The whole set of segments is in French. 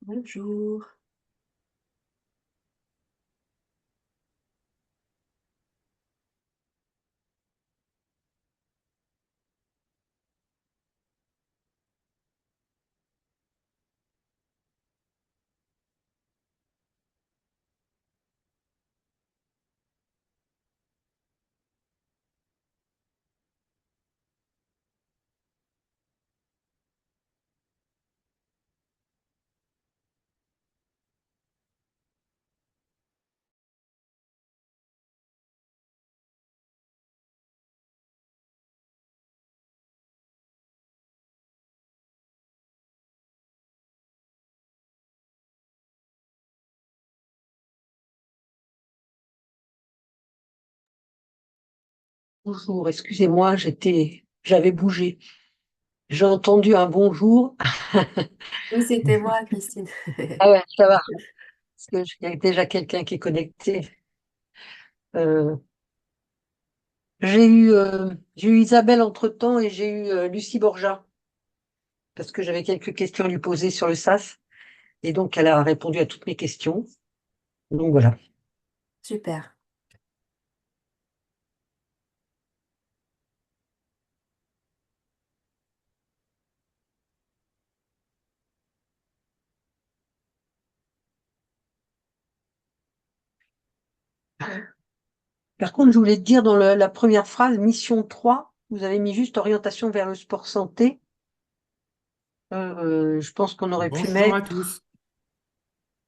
Bonjour. Bonjour, excusez-moi, j'avais bougé. J'ai entendu un bonjour. Oui, c'était moi, Christine. Ah ouais, ça va, parce que il y a déjà quelqu'un qui est connecté. Euh, j'ai eu Isabelle entre-temps et j'ai eu Lucie Borja, parce que j'avais quelques questions à lui poser sur le SAS, et donc elle a répondu à toutes mes questions. Donc voilà. Super. Par contre, je voulais te dire dans la première phrase, mission 3, vous avez mis juste orientation vers le sport santé. Je pense qu'on aurait pu Bonjour à mettre tous.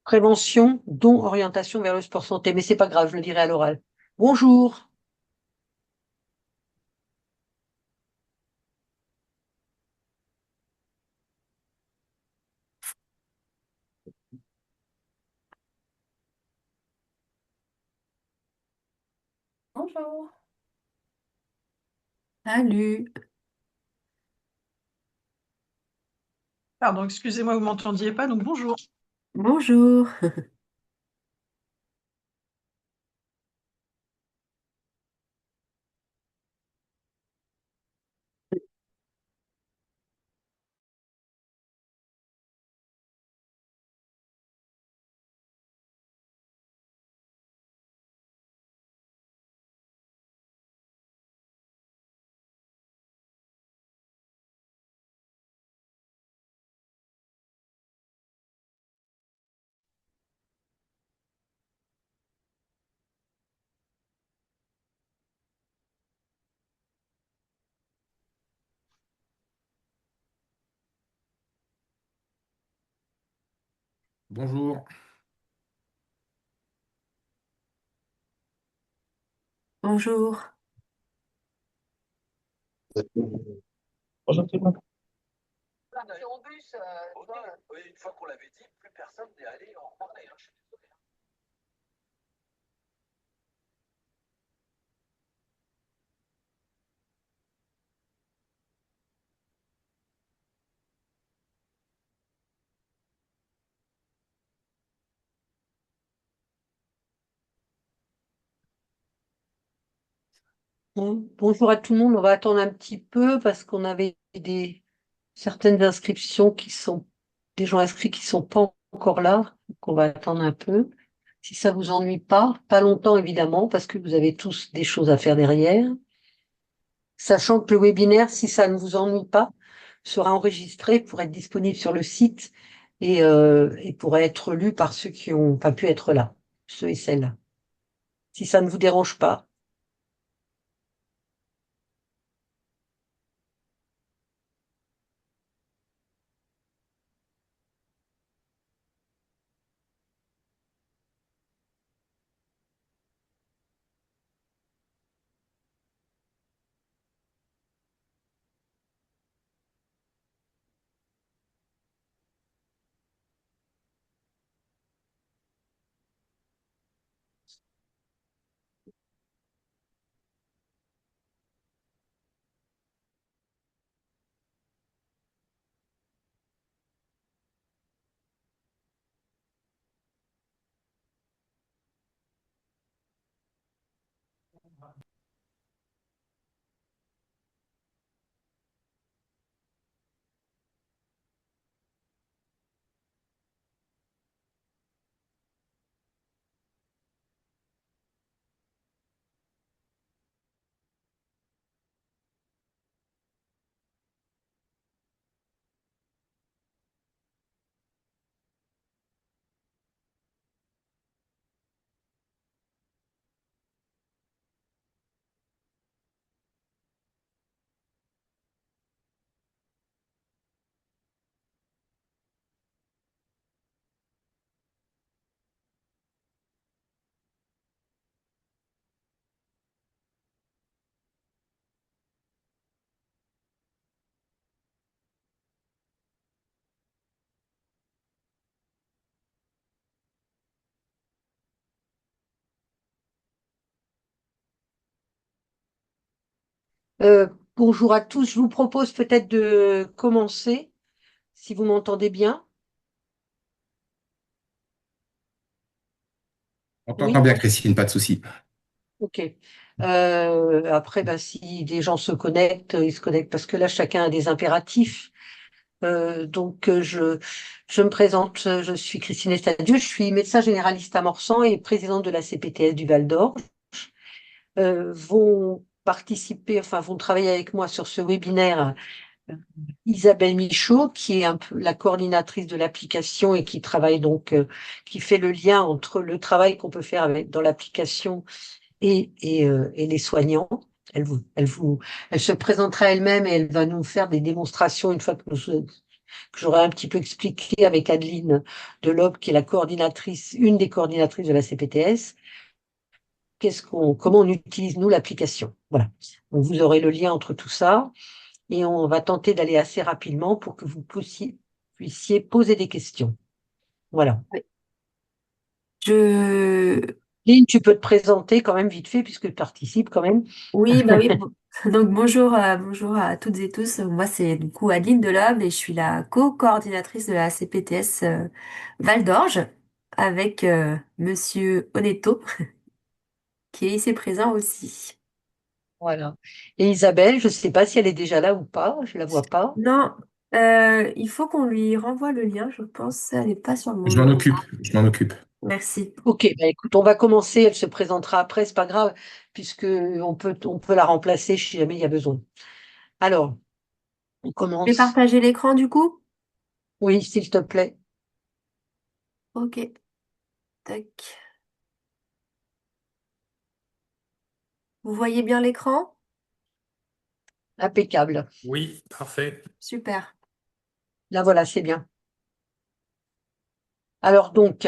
prévention, dont orientation vers le sport santé, mais c'est pas grave, je le dirai à l'oral. Bonjour. Bonjour. Salut. Pardon, excusez-moi, vous m'entendiez pas, donc bonjour. Bonjour. Bonjour. Bonjour. Bonjour tout le monde. Une fois qu'on l'avait dit, plus personne n'est allé en reparler. Bonjour à tout le monde. On va attendre un petit peu parce qu'on avait certaines inscriptions qui sont des gens inscrits qui sont pas encore là. Donc on va attendre un peu. Si ça vous ennuie pas longtemps évidemment parce que vous avez tous des choses à faire derrière. Sachant que le webinaire, si ça ne vous ennuie pas, sera enregistré pour être disponible sur le site et pourra être lu par ceux qui n'ont pas pu être là, ceux et celles. Si ça ne vous dérange pas. Euh, Bonjour à tous. Je vous propose peut-être de commencer, si vous m'entendez bien. On t'entend Oui, bien, Christine, pas de souci. ok. Après, ben, si des gens se connectent, ils se connectent parce que là, chacun a des impératifs. Je me présente, je suis Christine Estadieu, je suis médecin généraliste à Morsan et présidente de la CPTS du Val d'Or. Vont participer, enfin, vont travailler avec moi sur ce webinaire Isabelle Michaud, qui est un peu la coordinatrice de l'application et qui travaille donc, qui fait le lien entre le travail qu'on peut faire dans l'application et les soignants. Elle se présentera elle-même et elle va nous faire des démonstrations une fois que j'aurai un petit peu expliqué avec Adeline Delobe, qui est la coordinatrice, une des coordinatrices de la CPTS, comment on utilise nous l'application. Voilà. Donc vous aurez le lien entre tout ça et on va tenter d'aller assez rapidement pour que vous puissiez poser des questions. Voilà. Oui. Je... Lynn, tu peux te présenter quand même vite fait puisque tu participes quand même. Oui, bah oui. Donc bonjour, bonjour à toutes et tous. Moi, c'est du coup Adeline Delhomme et je suis la co-coordinatrice de la CPTS Val d'Orge avec Monsieur Oneto qui est ici présent aussi. Voilà. Et Isabelle, je ne sais pas si elle est déjà là ou pas, je la vois pas. Non, il faut qu'on lui renvoie le lien, je pense. Elle n'est pas sur le Je m'en moment. occupe, je m'en occupe. Merci. Ok, bah écoute, on va commencer, elle se présentera après, c'est pas grave, puisque on peut la remplacer si jamais il y a besoin. Alors, on Je vais commence. partager l'écran du coup. Oui, s'il te plaît. Ok, tac. Vous voyez bien l'écran? Impeccable. Oui, parfait. Super. Là, voilà, c'est bien. Alors donc,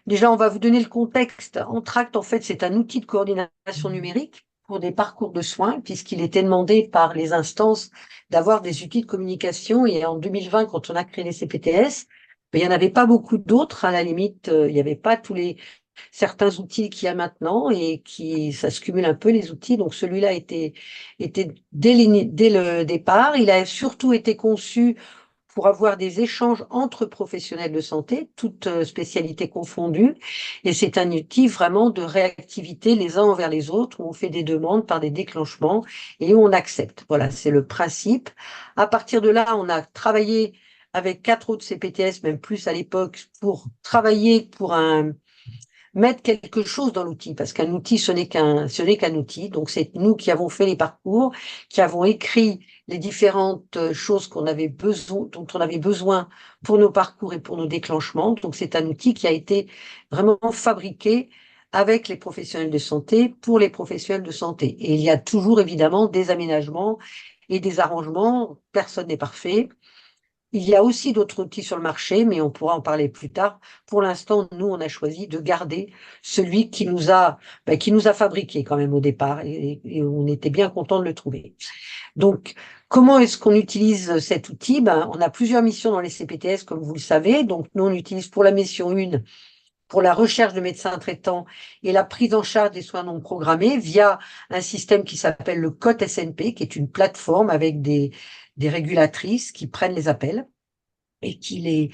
déjà, on va vous donner le contexte. Entracte, en fait, c'est un outil de coordination numérique pour des parcours de soins, puisqu'il était demandé par les instances d'avoir des outils de communication. Et en 2020, quand on a créé les CPTS, ben, il n'y en avait pas beaucoup d'autres. À la limite, il n'y avait pas tous les certains outils qu'il y a maintenant et ça se cumule un peu les outils. Donc celui-là était dès le départ. Il a surtout été conçu pour avoir des échanges entre professionnels de santé, toutes spécialités confondues. Et c'est un outil vraiment de réactivité les uns envers les autres, où on fait des demandes par des déclenchements et où on accepte. Voilà, c'est le principe. À partir de là, on a travaillé avec 4 autres CPTS, même plus à l'époque, pour travailler pour mettre quelque chose dans l'outil, parce qu'un outil, ce n'est qu'un outil. Donc, c'est nous qui avons fait les parcours, qui avons écrit les différentes choses dont on avait besoin pour nos parcours et pour nos déclenchements. Donc, c'est un outil qui a été vraiment fabriqué avec les professionnels de santé pour les professionnels de santé. Et il y a toujours évidemment des aménagements et des arrangements. Personne n'est parfait. Il y a aussi d'autres outils sur le marché, mais on pourra en parler plus tard. Pour l'instant, nous, on a choisi de garder celui qui nous a fabriqué quand même au départ, et on était bien content de le trouver. Donc, comment est-ce qu'on utilise cet outil? Ben, on a plusieurs missions dans les CPTS, comme vous le savez. Donc, nous, on utilise pour la mission 1, pour la recherche de médecins traitants et la prise en charge des soins non programmés via un système qui s'appelle le COTE SNP, qui est une plateforme avec des régulatrices qui prennent les appels et qui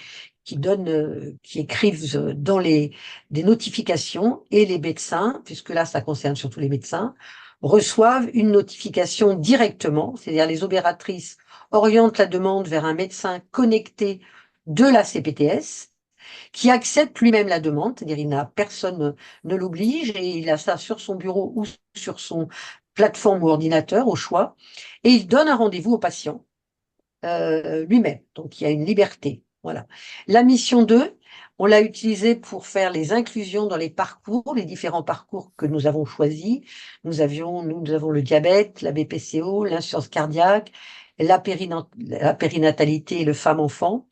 écrivent dans des notifications, et les médecins, puisque là, ça concerne surtout les médecins, reçoivent une notification directement, c'est-à-dire les opératrices orientent la demande vers un médecin connecté de la CPTS, qui accepte lui-même la demande, c'est-à-dire personne ne l'oblige et il a ça sur son bureau ou sur son plateforme ou ordinateur au choix, et il donne un rendez-vous au patient lui-même. Donc, il y a une liberté. Voilà. La mission 2, on l'a utilisée pour faire les inclusions dans les parcours, les différents parcours que nous avons choisis. Nous avons le diabète, la BPCO, l'insuffisance cardiaque, la périnatalité et le femme-enfant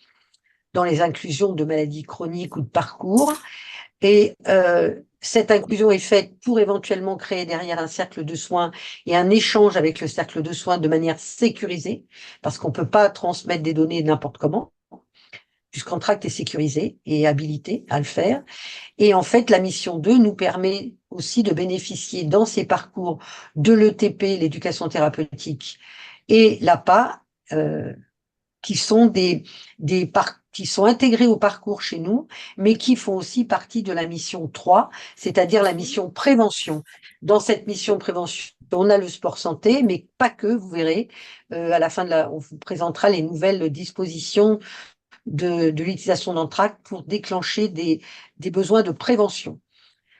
dans les inclusions de maladies chroniques ou de parcours. Et cette inclusion est faite pour éventuellement créer derrière un cercle de soins et un échange avec le cercle de soins de manière sécurisée, parce qu'on ne peut pas transmettre des données n'importe comment. puisqu'Entracte est sécurisé et habilité à le faire. Et en fait, la mission 2 nous permet aussi de bénéficier dans ces parcours de l'ETP, l'éducation thérapeutique, et l'APA, qui sont qui sont intégrés au parcours chez nous, mais qui font aussi partie de la mission 3, c'est-à-dire la mission prévention. Dans cette mission prévention, on a le sport santé, mais pas que, vous verrez. À la fin on vous présentera les nouvelles dispositions de l'utilisation d'Entracte pour déclencher des besoins de prévention.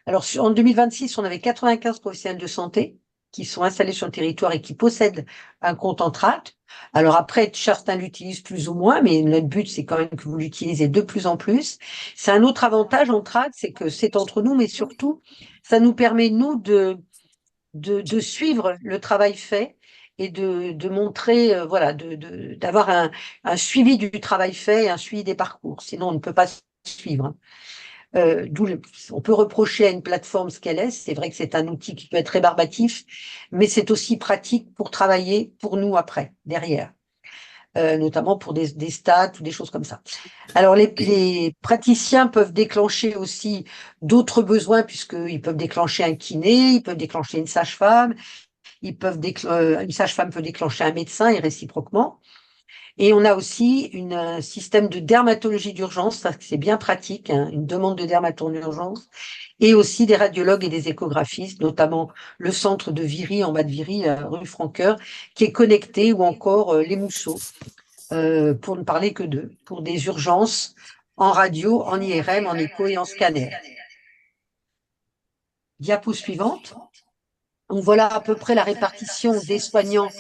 Alors, en 2026, on avait 95 professionnels de santé qui sont installés sur le territoire et qui possèdent un compte Entracte. Alors après, certains l'utilisent plus ou moins, mais notre but, c'est quand même que vous l'utilisez de plus en plus. C'est un autre avantage Entracte, c'est que c'est entre nous, mais surtout, ça nous permet, nous, de suivre le travail fait et de montrer, voilà, d'avoir un suivi du travail fait et un suivi des parcours. Sinon, on ne peut pas suivre. On peut reprocher à une plateforme ce qu'elle est. C'est vrai que c'est un outil qui peut être rébarbatif, mais c'est aussi pratique pour travailler pour nous après, derrière, notamment pour des stats ou des choses comme ça. Alors, les praticiens peuvent déclencher aussi d'autres besoins, puisqu'ils peuvent déclencher un kiné, ils peuvent déclencher une sage-femme, une sage-femme peut déclencher un médecin et réciproquement. Et on a aussi un système de dermatologie d'urgence, parce que c'est bien pratique, hein, une demande de dermatologie d'urgence, et aussi des radiologues et des échographistes, notamment le centre de Viry, en bas de Viry, rue Francoeur, qui est connecté, ou encore les Mousseaux, pour ne parler que d'eux, pour des urgences en radio, en IRM, en écho et en scanner. Diapo suivante. Donc voilà à peu près la répartition des soignants.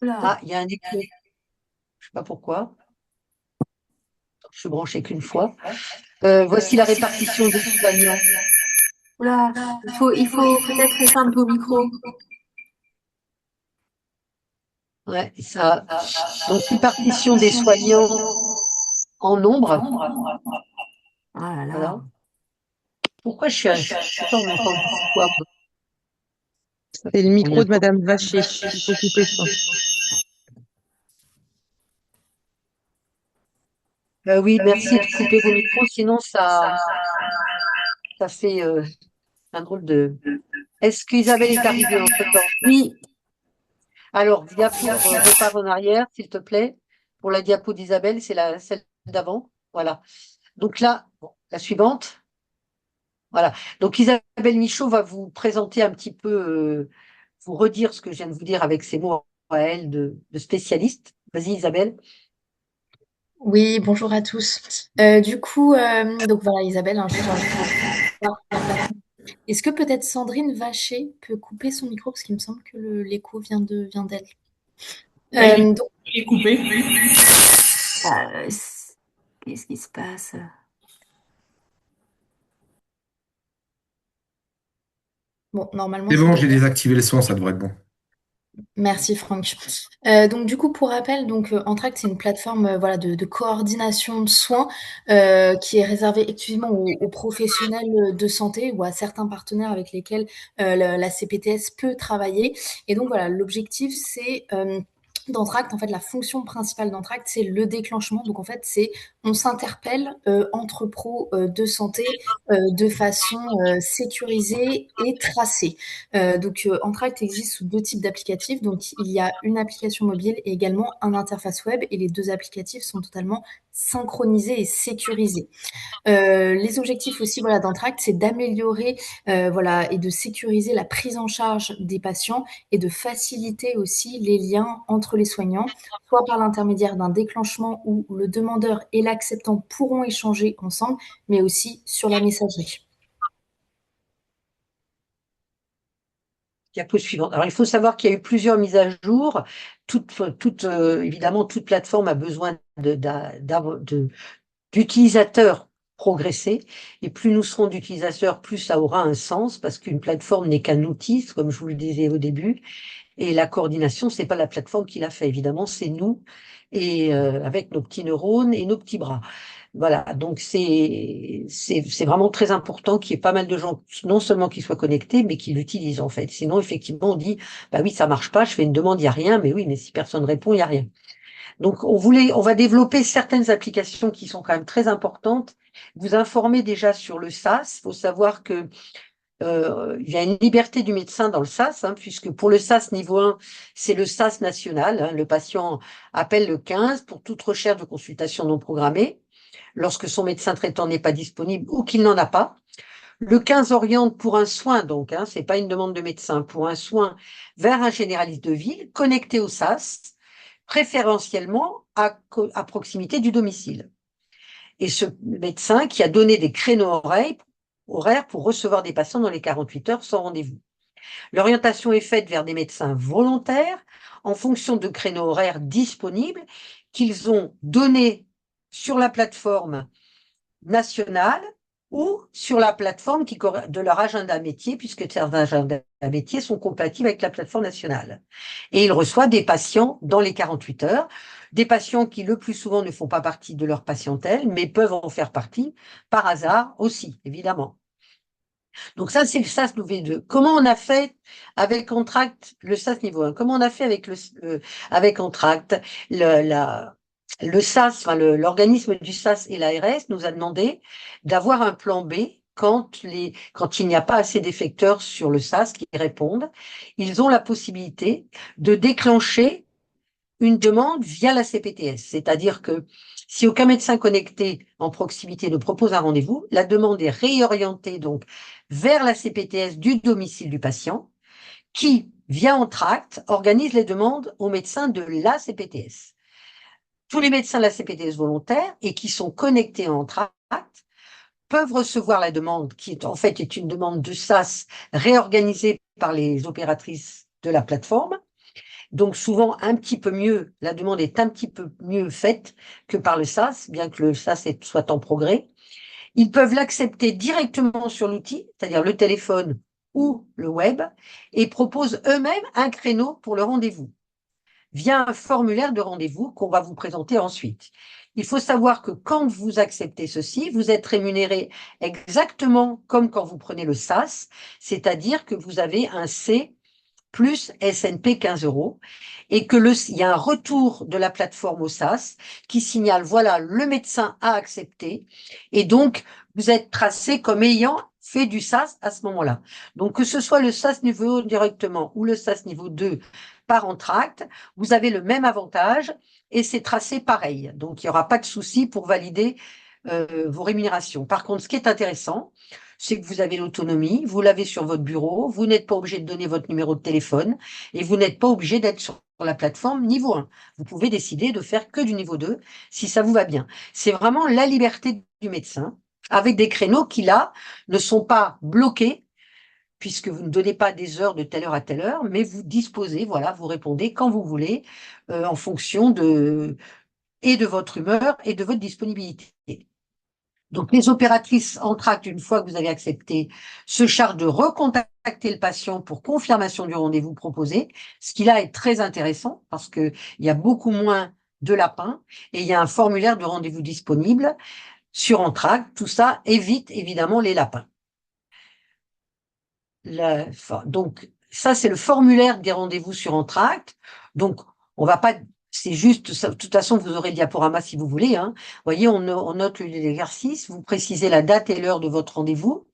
Ah, il y a un écho. Je ne sais pas pourquoi. Je suis branchée qu'une fois. Voici la répartition des soignants. Oula, il faut peut-être éteindre vos micros. Ouais, ça. Donc, répartition des soignants en nombre. Oh là là. Voilà. Pourquoi pourquoi on entend quoi? C'est le On y micro a de Madame Vacher. Il faut couper ça. Oui, merci de couper vos micros, sinon ça fait un drôle de. Est-ce qu'Isabelle est arrivée entre-temps? Oui, Alors, diapo, repars en arrière, s'il te plaît. Pour la diapo d'Isabelle, c'est celle d'avant. Voilà. Donc là, bon, la suivante. Voilà. Donc Isabelle Michaud va vous présenter un petit peu, vous redire ce que je viens de vous dire avec ses mots à elle de spécialiste. Vas-y Isabelle. Oui, bonjour à tous. Du coup, donc voilà, Isabelle, hein, je suis chargée de la plateforme. Est-ce que peut-être Sandrine Vacher peut couper son micro parce qu'il me semble que l'écho vient d'elle. Donc, Il est coupé. euh, c- qu'est-ce qui se passe? bon, normalement, C'est ça bon, j'ai devrait. désactivé le son, ça devrait être bon. Merci Franck. Donc du coup, pour rappel, donc Entracte, c'est une plateforme voilà de coordination de soins qui est réservée exclusivement aux professionnels de santé ou à certains partenaires avec lesquels la CPTS peut travailler. Et donc voilà, l'objectif c'est d'Entracte, en fait, la fonction principale d'Entracte, c'est le déclenchement. Donc en fait, c'est on s'interpelle entre pros de santé de façon sécurisée et tracée. Donc, Entracte existe sous deux types d'applicatifs. Donc, il y a une application mobile et également un interface web. Et les deux applicatifs sont totalement synchronisés et sécurisés. Les objectifs aussi, voilà, d'Entracte, c'est d'améliorer, voilà, et de sécuriser la prise en charge des patients et de faciliter aussi les liens entre les soignants, soit par l'intermédiaire d'un déclenchement où le demandeur et l'acceptant pourront échanger ensemble, mais aussi sur la messagerie. Diapo suivante. Alors il faut savoir qu'il y a eu plusieurs mises à jour. Évidemment, toute plateforme a besoin d'utilisateurs progressés. Et plus nous serons d'utilisateurs, plus ça aura un sens, parce qu'une plateforme n'est qu'un outil, comme je vous le disais au début. Et la coordination, c'est pas la plateforme qui l'a fait, évidemment, c'est nous, et avec nos petits neurones et nos petits bras. Voilà, donc c'est vraiment très important qu'il y ait pas mal de gens, non seulement qui soient connectés, mais qui l'utilisent en fait. Sinon, effectivement, on dit, bah oui, ça marche pas, je fais une demande, il y a rien, mais oui, mais si personne répond, il y a rien. Donc, on va développer certaines applications qui sont quand même très importantes. Vous informer déjà sur le SAS. Il faut savoir que il y a une liberté du médecin dans le SAS, hein, puisque pour le SAS niveau 1, c'est le SAS national. Hein, le patient appelle le 15 pour toute recherche de consultation non programmée, lorsque son médecin traitant n'est pas disponible ou qu'il n'en a pas. Le 15 oriente pour un soin, donc, hein, c'est pas une demande de médecin, pour un soin vers un généraliste de ville connecté au SAS, préférentiellement à proximité du domicile. Et ce médecin qui a donné des créneaux horaires pour recevoir des patients dans les 48 heures sans rendez-vous. L'orientation est faite vers des médecins volontaires en fonction de créneaux horaires disponibles qu'ils ont donnés sur la plateforme nationale ou sur la plateforme de leur agenda métier, puisque certains agendas métiers sont compatibles avec la plateforme nationale. Et ils reçoivent des patients dans les 48 heures, des patients qui le plus souvent ne font pas partie de leur patientèle, mais peuvent en faire partie par hasard aussi, évidemment. Donc ça, c'est le SAS niveau 2. Comment on a fait avec Entract, le SAS niveau 1? Comment on a fait avec Entract? Le SAS, enfin l'organisme du SAS et l'ARS nous a demandé d'avoir un plan B quand il n'y a pas assez d'effecteurs sur le SAS qui répondent. Ils ont la possibilité de déclencher une demande via la CPTS. C'est-à-dire que si aucun médecin connecté en proximité ne propose un rendez-vous, la demande est réorientée donc vers la CPTS du domicile du patient qui, via Entract, organise les demandes aux médecins de la CPTS. Tous les médecins de la CPTS volontaires et qui sont connectés à Entract peuvent recevoir la demande qui est en fait est une demande de SAS réorganisée par les opératrices de la plateforme. Donc souvent un petit peu mieux, la demande est un petit peu mieux faite que par le SAS, bien que le SAS soit en progrès. Ils peuvent l'accepter directement sur l'outil, c'est-à-dire le téléphone ou le web, et proposent eux-mêmes un créneau pour le rendez-vous, via un formulaire de rendez-vous qu'on va vous présenter ensuite. Il faut savoir que quand vous acceptez ceci, vous êtes rémunéré exactement comme quand vous prenez le SAS, c'est-à-dire que vous avez un C plus SNP 15 euros, et il y a un retour de la plateforme au SAS qui signale, voilà, le médecin a accepté, et donc vous êtes tracé comme ayant fait du SAS à ce moment-là. Donc que ce soit le SAS niveau 1 directement ou le SAS niveau 2 par Entract, vous avez le même avantage et c'est tracé pareil. Donc il n'y aura pas de souci pour valider vos rémunérations. Par contre, ce qui est intéressant, c'est que vous avez l'autonomie, vous l'avez sur votre bureau, vous n'êtes pas obligé de donner votre numéro de téléphone et vous n'êtes pas obligé d'être sur la plateforme niveau 1. Vous pouvez décider de faire que du niveau 2 si ça vous va bien. C'est vraiment la liberté du médecin avec des créneaux qui, là, ne sont pas bloqués puisque vous ne donnez pas des heures de telle heure à telle heure, mais vous disposez, voilà, vous répondez quand vous voulez en fonction de votre humeur et de votre disponibilité. Donc, les opératrices Entract, une fois que vous avez accepté, se chargent de recontacter le patient pour confirmation du rendez-vous proposé, ce qui là est très intéressant parce qu'il y a beaucoup moins de lapins et il y a un formulaire de rendez-vous disponible sur Entract. Tout ça évite évidemment les lapins. Donc, ça, c'est le formulaire des rendez-vous sur Entract. Donc, on va pas... C'est juste, de toute façon, vous aurez le diaporama si vous voulez. Hein. Vous voyez, on note l'exercice, vous précisez la date et l'heure de votre rendez-vous.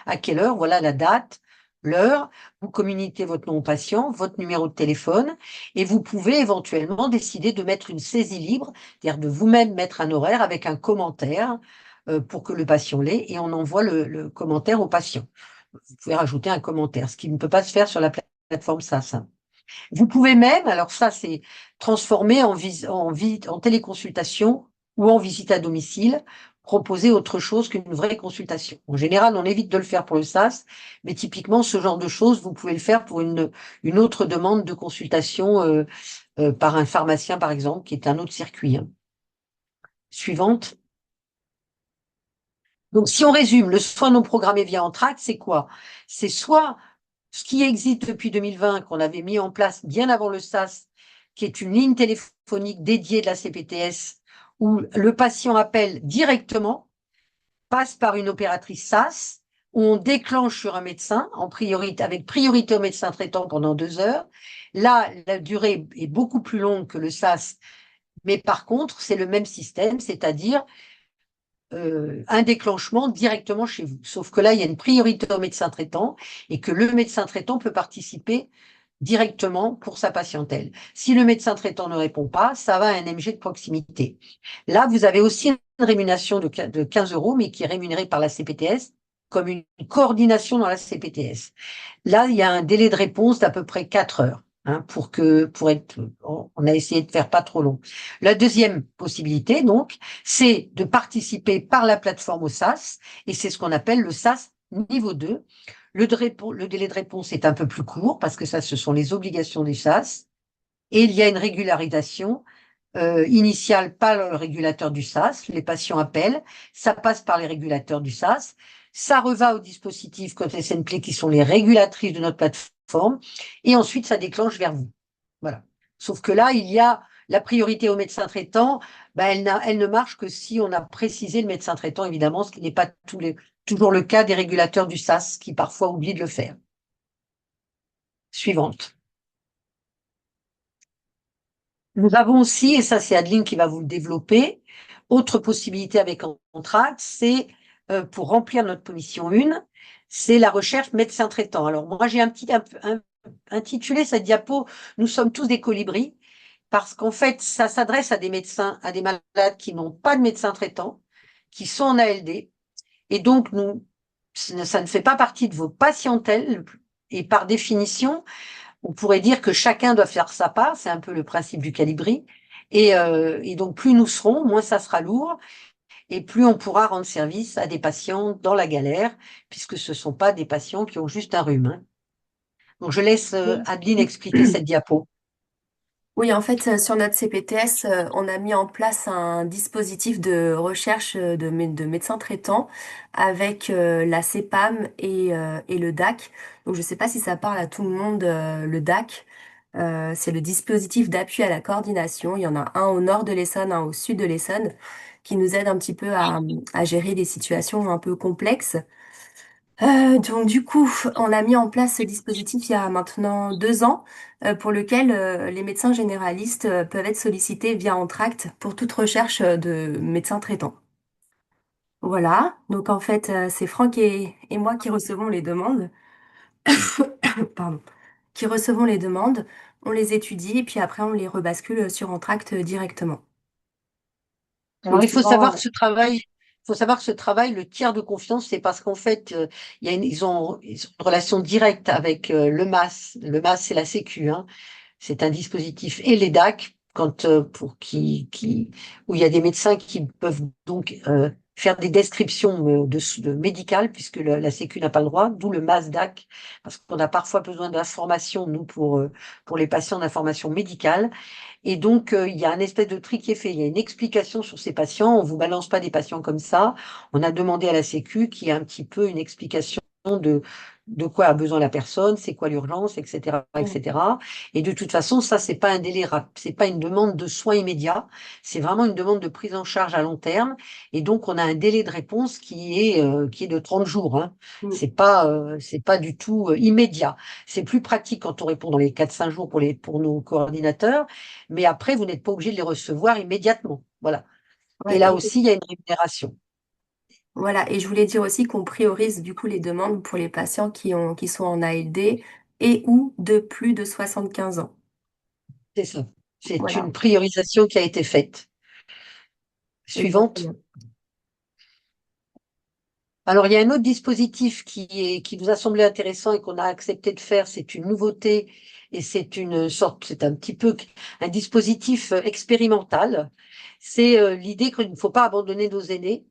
À quelle heure? Voilà la date, l'heure. Vous communiquez votre nom au patient, votre numéro de téléphone, et vous pouvez éventuellement décider de mettre une saisie libre, c'est-à-dire de vous-même mettre un horaire avec un commentaire pour que le patient l'ait, et on envoie le commentaire au patient. Vous pouvez rajouter un commentaire, ce qui ne peut pas se faire sur la plateforme SAS. Vous pouvez même, alors ça c'est transformé en téléconsultation ou en visite à domicile, proposer autre chose qu'une vraie consultation. En général, on évite de le faire pour le SAS, mais typiquement ce genre de choses, vous pouvez le faire pour une autre demande de consultation par un pharmacien par exemple, qui est un autre circuit. Hein. Suivante. Donc si on résume, le soin non programmé via Entract, c'est quoi? C'est soit ce qui existe depuis 2020, qu'on avait mis en place bien avant le SAS, qui est une ligne téléphonique dédiée de la CPTS, où le patient appelle directement, passe par une opératrice SAS, où on déclenche sur un médecin, avec priorité au médecin traitant pendant 2 heures. Là, la durée est beaucoup plus longue que le SAS, Mais par contre, c'est le même système, c'est-à-dire un déclenchement directement chez vous. Sauf que là, il y a une priorité au médecin traitant et que le médecin traitant peut participer directement pour sa patientèle. Si le médecin traitant ne répond pas, ça va à un MG de proximité. Là, vous avez aussi une rémunération de 15 euros, mais qui est rémunérée par la CPTS comme une coordination dans la CPTS. Là, il y a un délai de réponse d'à peu près 4 heures. Hein, on a essayé de faire pas trop long. La deuxième possibilité, donc, c'est de participer par la plateforme au SAS, et c'est ce qu'on appelle le SAS niveau 2. Le délai de réponse est un peu plus court, parce que ça, ce sont les obligations du SAS, et il y a une régularisation initiale par le régulateur du SAS, les patients appellent, ça passe par les régulateurs du SAS, ça reva au dispositif côté SNP qui sont les régulatrices de notre plateforme, et ensuite ça déclenche vers vous. Voilà. Sauf que là, il y a la priorité au médecin traitant, elle ne marche que si on a précisé le médecin traitant, évidemment, ce qui n'est pas toujours le cas des régulateurs du SAS qui parfois oublient de le faire. Suivante. Nous avons aussi, et ça c'est Adeline qui va vous le développer, autre possibilité avec Entracte, c'est pour remplir notre commission 1, c'est la recherche médecin traitant. Alors moi j'ai intitulé cette diapo « Nous sommes tous des colibris » parce qu'en fait ça s'adresse à des médecins, à des malades qui n'ont pas de médecin traitant, qui sont en ALD, et donc ça ne fait pas partie de vos patientèles, et par définition, on pourrait dire que chacun doit faire sa part, c'est un peu le principe du colibri. Et donc, plus nous serons, moins ça sera lourd, et plus on pourra rendre service à des patients dans la galère, puisque ce ne sont pas des patients qui ont juste un rhume. Hein. Donc, je laisse Adeline expliquer cette diapo. Oui, en fait, sur notre CPTS, on a mis en place un dispositif de recherche de médecins traitants avec la CEPAM et le DAC. Donc, je ne sais pas si ça parle à tout le monde, le DAC. C'est le dispositif d'appui à la coordination. Il y en a un au nord de l'Essonne, un au sud de l'Essonne, qui nous aide un petit peu à gérer des situations un peu complexes. Donc du coup, on a mis en place ce dispositif il y a maintenant 2 ans, pour lequel les médecins généralistes peuvent être sollicités via Entracte pour toute recherche de médecins traitants. Voilà, donc en fait, c'est Franck et moi qui recevons les demandes, pardon, qui recevons les demandes, on les étudie et puis après on les rebascule sur Entracte directement. Alors, Donc il faut souvent, savoir que ce travail, le tiers de confiance, c'est parce qu'en fait, ils ont une relation directe avec le MAS. Le MAS, c'est la Sécu, hein. C'est un dispositif et les DAC, quand où il y a des médecins qui peuvent donc faire des descriptions de médicales, puisque la Sécu n'a pas le droit, d'où le MAS-DAC, parce qu'on a parfois besoin d'informations, nous, pour les patients, d'informations médicales. Et donc, il y a un espèce de tri qui est fait. Il y a une explication sur ces patients. On vous balance pas des patients comme ça. On a demandé à la Sécu qui a un petit peu une explication de quoi a besoin la personne, c'est quoi l'urgence, etc., etc. Et de toute façon, ça, c'est pas un délai c'est pas une demande de soins immédiats. C'est vraiment une demande de prise en charge à long terme. Et donc, on a un délai de réponse qui est de 30 jours. Hein. mm, C'est pas du tout immédiat. C'est plus pratique quand on répond dans les 4-5 jours pour nos coordinateurs. Mais après, vous n'êtes pas obligé de les recevoir immédiatement. Voilà. Et ouais, là aussi, il y a une rémunération. voilà, et je voulais dire aussi qu'on priorise du coup les demandes pour les patients qui sont en ALD et ou de plus de 75 ans. C'est ça. C'est Voilà, une priorisation qui a été faite. Suivante. exactement. Alors, il y a un autre dispositif qui nous a semblé intéressant et qu'on a accepté de faire. C'est une nouveauté et c'est un petit peu un dispositif expérimental. C'est l'idée qu'il ne faut pas abandonner nos aînés.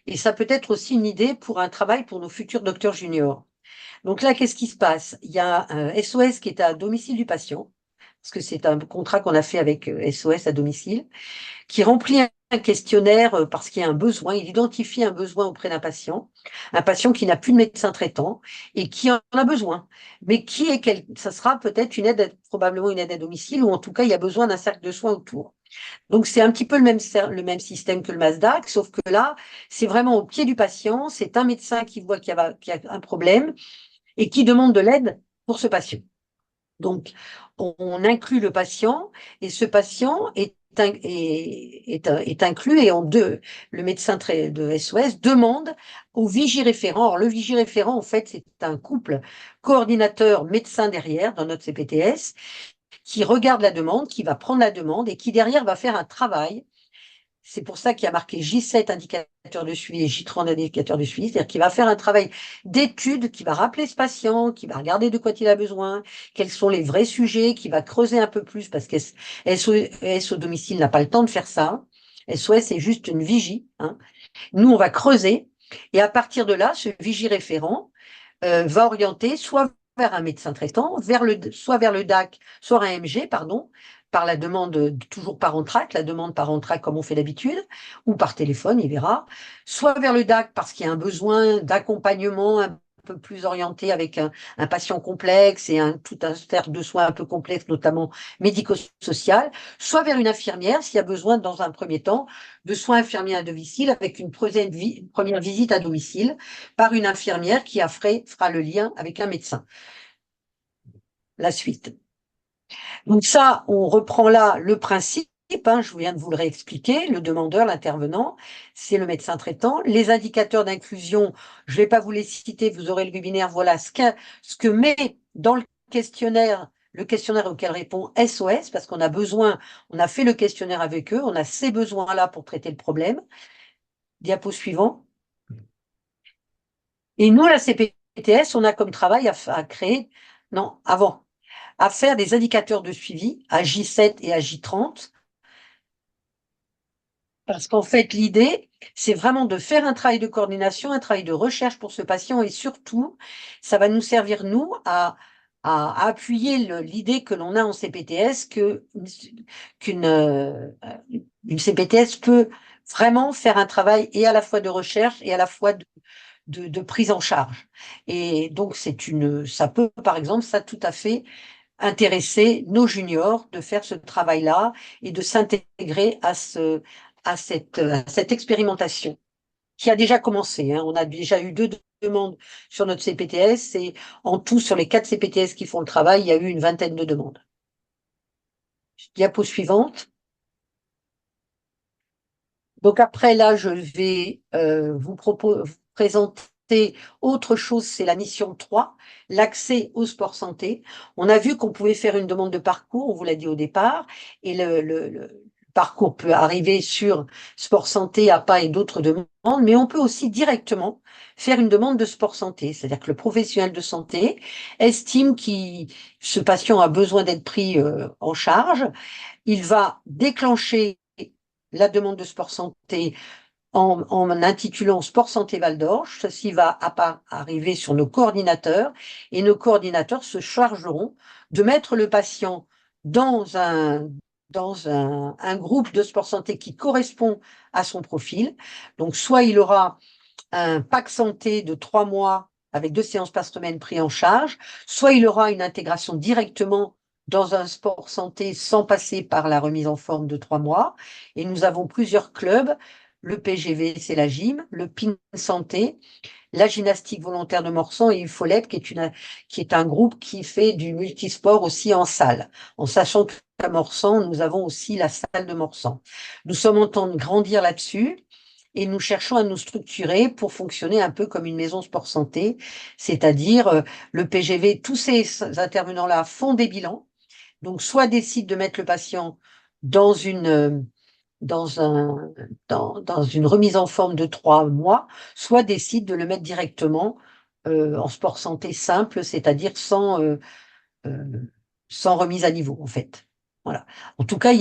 Et ça peut être aussi une idée pour un travail pour nos futurs docteurs juniors. Donc là, qu'est-ce qui se passe? Il y a un SOS qui est à domicile du patient, parce que c'est un contrat qu'on a fait avec SOS à domicile, qui remplit un questionnaire parce qu'il y a un besoin, il identifie un besoin auprès d'un un patient qui n'a plus de médecin traitant et qui en a besoin, mais ça sera peut-être probablement une aide à domicile, ou en tout cas, il y a besoin d'un cercle de soins autour. Donc, c'est un petit peu le même système que le MASDAC, sauf que là, c'est vraiment au pied du patient, c'est un médecin qui voit qu'il y a un problème et qui demande de l'aide pour ce patient. Donc, on inclut le patient et ce patient est est inclus et le médecin de SOS demande au vigie-référent. Alors, le vigie-référent, en fait, c'est un couple coordinateur médecin derrière dans notre CPTS qui regarde la demande, qui va prendre la demande et qui derrière va faire un travail. C'est pour ça qu'il y a marqué J7 indicateur de suivi et J30 indicateur de suivi, c'est-à-dire qu'il va faire un travail d'étude, qui va rappeler ce patient, qui va regarder de quoi il a besoin, quels sont les vrais sujets, qui va creuser un peu plus, parce que SOS au domicile n'a pas le temps de faire ça. SOS, c'est juste une vigie. Hein. Nous, on va creuser, et à partir de là, ce vigie référent va orienter soit vers un médecin traitant, soit vers le DAC, soit un MG, pardon, par la demande, toujours par entraque, la demande par entraque comme on fait d'habitude, ou par téléphone, il verra, soit vers le DAC parce qu'il y a un besoin d'accompagnement un peu plus orienté avec un patient complexe et tout un cercle de soins un peu complexe, notamment médico-social, soit vers une infirmière s'il y a besoin, dans un premier temps, de soins infirmiers à domicile avec une première visite à domicile par une infirmière qui fera le lien avec un médecin. La suite. Donc ça, on reprend là le principe, hein, je viens de vous le réexpliquer, le demandeur, l'intervenant, c'est le médecin traitant. Les indicateurs d'inclusion, je ne vais pas vous les citer, vous aurez le webinaire, voilà ce que met dans le questionnaire auquel répond SOS, parce qu'on a besoin, on a fait le questionnaire avec eux, on a ces besoins-là pour traiter le problème. Diapo suivant. Et nous, la CPTS, on a comme travail à créer, non, avant, à faire des indicateurs de suivi à J7 et à J30. Parce qu'en fait, l'idée, c'est vraiment de faire un travail de coordination, un travail de recherche pour ce patient et surtout, ça va nous servir, nous, à appuyer l'idée que l'on a en CPTS qu'une une CPTS peut vraiment faire un travail et à la fois de recherche et à la fois de prise en charge. Et donc, ça peut, par exemple, ça tout à fait intéresser nos juniors de faire ce travail-là et de s'intégrer à cette expérimentation qui a déjà commencé. Hein. On a déjà eu 2 demandes sur notre CPTS et en tout, sur les 4 CPTS qui font le travail, il y a eu une vingtaine de demandes. Diapo suivante. Donc après, là, je vais vous présenter autre chose, c'est la mission 3, l'accès au sport santé. On a vu qu'on pouvait faire une demande de parcours, on vous l'a dit au départ, et le parcours peut arriver sur sport santé, APA et d'autres demandes, mais on peut aussi directement faire une demande de sport santé. C'est-à-dire que le professionnel de santé estime que ce patient a besoin d'être pris en charge. Il va déclencher la demande de sport santé en intitulant Sport Santé Val d'Orge. Ceci va arriver sur nos coordinateurs et nos coordinateurs se chargeront de mettre le patient dans un groupe de sport santé qui correspond à son profil. Donc, soit il aura un pack santé de 3 mois avec 2 séances par semaine pris en charge, soit il aura une intégration directement dans un sport santé sans passer par la remise en forme de 3 mois. Et nous avons plusieurs clubs. Le PGV, c'est la gym, le PIN Santé, la gymnastique volontaire de Morsan et Ufolette, qui est un groupe qui fait du multisport aussi en salle. En sachant qu'à Morsan, nous avons aussi la salle de Morsan. Nous sommes en train de grandir là-dessus et nous cherchons à nous structurer pour fonctionner un peu comme une maison sport santé, c'est-à-dire le PGV, tous ces intervenants-là font des bilans. Donc, soit décident de mettre le patient dans une remise en forme de 3 mois, soit décident de le mettre directement en sport santé simple, c'est-à-dire sans remise à niveau, en fait. Voilà. En tout cas,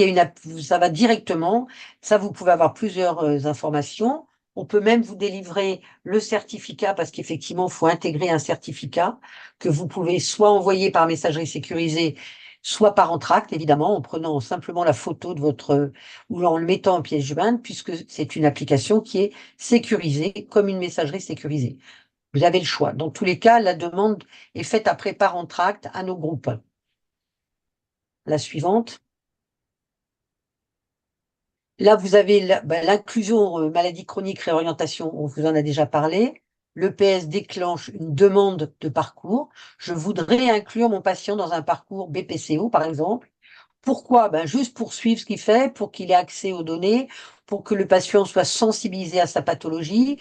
ça va directement. Ça, vous pouvez avoir plusieurs informations. On peut même vous délivrer le certificat parce qu'effectivement, il faut intégrer un certificat que vous pouvez soit envoyer par messagerie sécurisée, soit par entracte, évidemment, en prenant simplement la photo ou en le mettant en pièce jointe, puisque c'est une application qui est sécurisée comme une messagerie sécurisée. Vous avez le choix. Dans tous les cas, la demande est faite après par entracte à nos groupes. La suivante. Là, vous avez l'inclusion maladie chronique réorientation, on vous en a déjà parlé. Le PS déclenche une demande de parcours. Je voudrais inclure mon patient dans un parcours BPCO, par exemple, Pourquoi? Ben, juste pour suivre ce qu'il fait, pour qu'il ait accès aux données, pour que le patient soit sensibilisé à sa pathologie,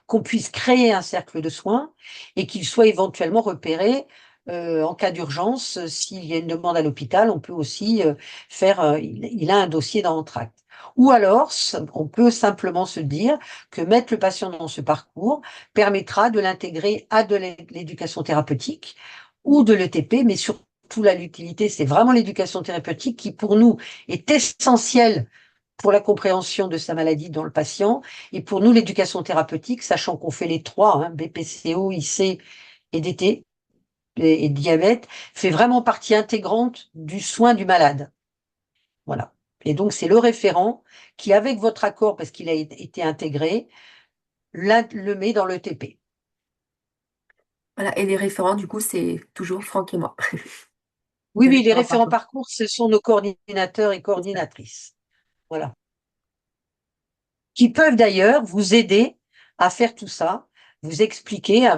qu'on puisse créer un cercle de soins et qu'il soit éventuellement repéré en cas d'urgence. S'il y a une demande à l'hôpital, on peut aussi il a un dossier dans Entracte. Ou alors, on peut simplement se dire que mettre le patient dans ce parcours permettra de l'intégrer à de l'éducation thérapeutique ou de l'ETP, mais surtout l'utilité, c'est vraiment l'éducation thérapeutique qui, pour nous, est essentielle pour la compréhension de sa maladie dans le patient, et pour nous, l'éducation thérapeutique, sachant qu'on fait les trois, hein, BPCO, IC et DT, et diabète, fait vraiment partie intégrante du soin du malade. Voilà. Et donc, c'est le référent qui, avec votre accord, parce qu'il a été intégré, le met dans le TP. Voilà, et les référents, du coup, c'est toujours Franck et moi. Oui, Les oui, les référents référents parcours. parcours, ce sont nos coordinateurs et coordinatrices. Voilà. Qui peuvent d'ailleurs vous aider à faire tout ça, vous expliquer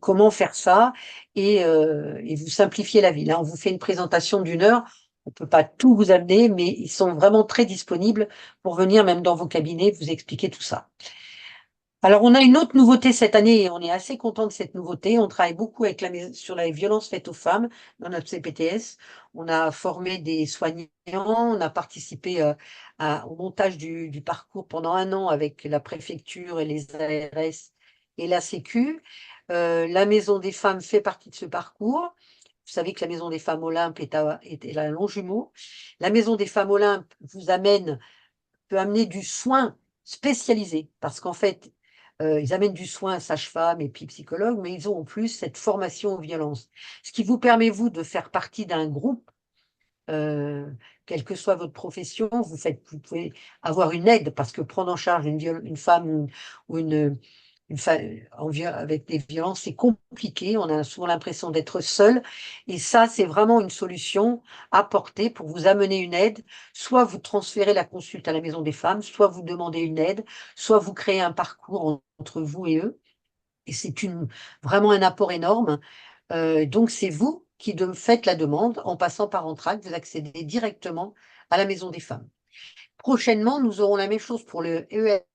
comment faire ça et vous simplifier la vie. Là, on vous fait une présentation d'1 heure. On ne peut pas tout vous amener, mais ils sont vraiment très disponibles pour venir même dans vos cabinets vous expliquer tout ça. Alors, on a une autre nouveauté cette année et on est assez content de cette nouveauté. On travaille beaucoup sur les violences faites aux femmes dans notre CPTS. On a formé des soignants, on a participé au montage du parcours pendant 1 an avec la préfecture et les ARS et la Sécu. La Maison des femmes fait partie de ce parcours. Vous savez que la Maison des femmes Olympe est à Longjumeau. La Maison des femmes Olympe peut amener du soin spécialisé parce qu'en fait, ils amènent du soin sage-femme et puis psychologue, mais ils ont en plus cette formation aux violences. Ce qui vous permet, vous, de faire partie d'un groupe, euh, quelle que soit votre profession, vous pouvez avoir une aide parce que prendre en charge une femme ou avec des violences, c'est compliqué. On a souvent l'impression d'être seul. Et ça, c'est vraiment une solution apportée pour vous amener une aide. Soit vous transférez la consulte à la maison des femmes, soit vous demandez une aide, soit vous créez un parcours entre vous et eux. Et c'est vraiment un apport énorme. Donc, c'est vous qui faites la demande en passant par Entracte. Vous accédez directement à la maison des femmes. Prochainement, nous aurons la même chose pour le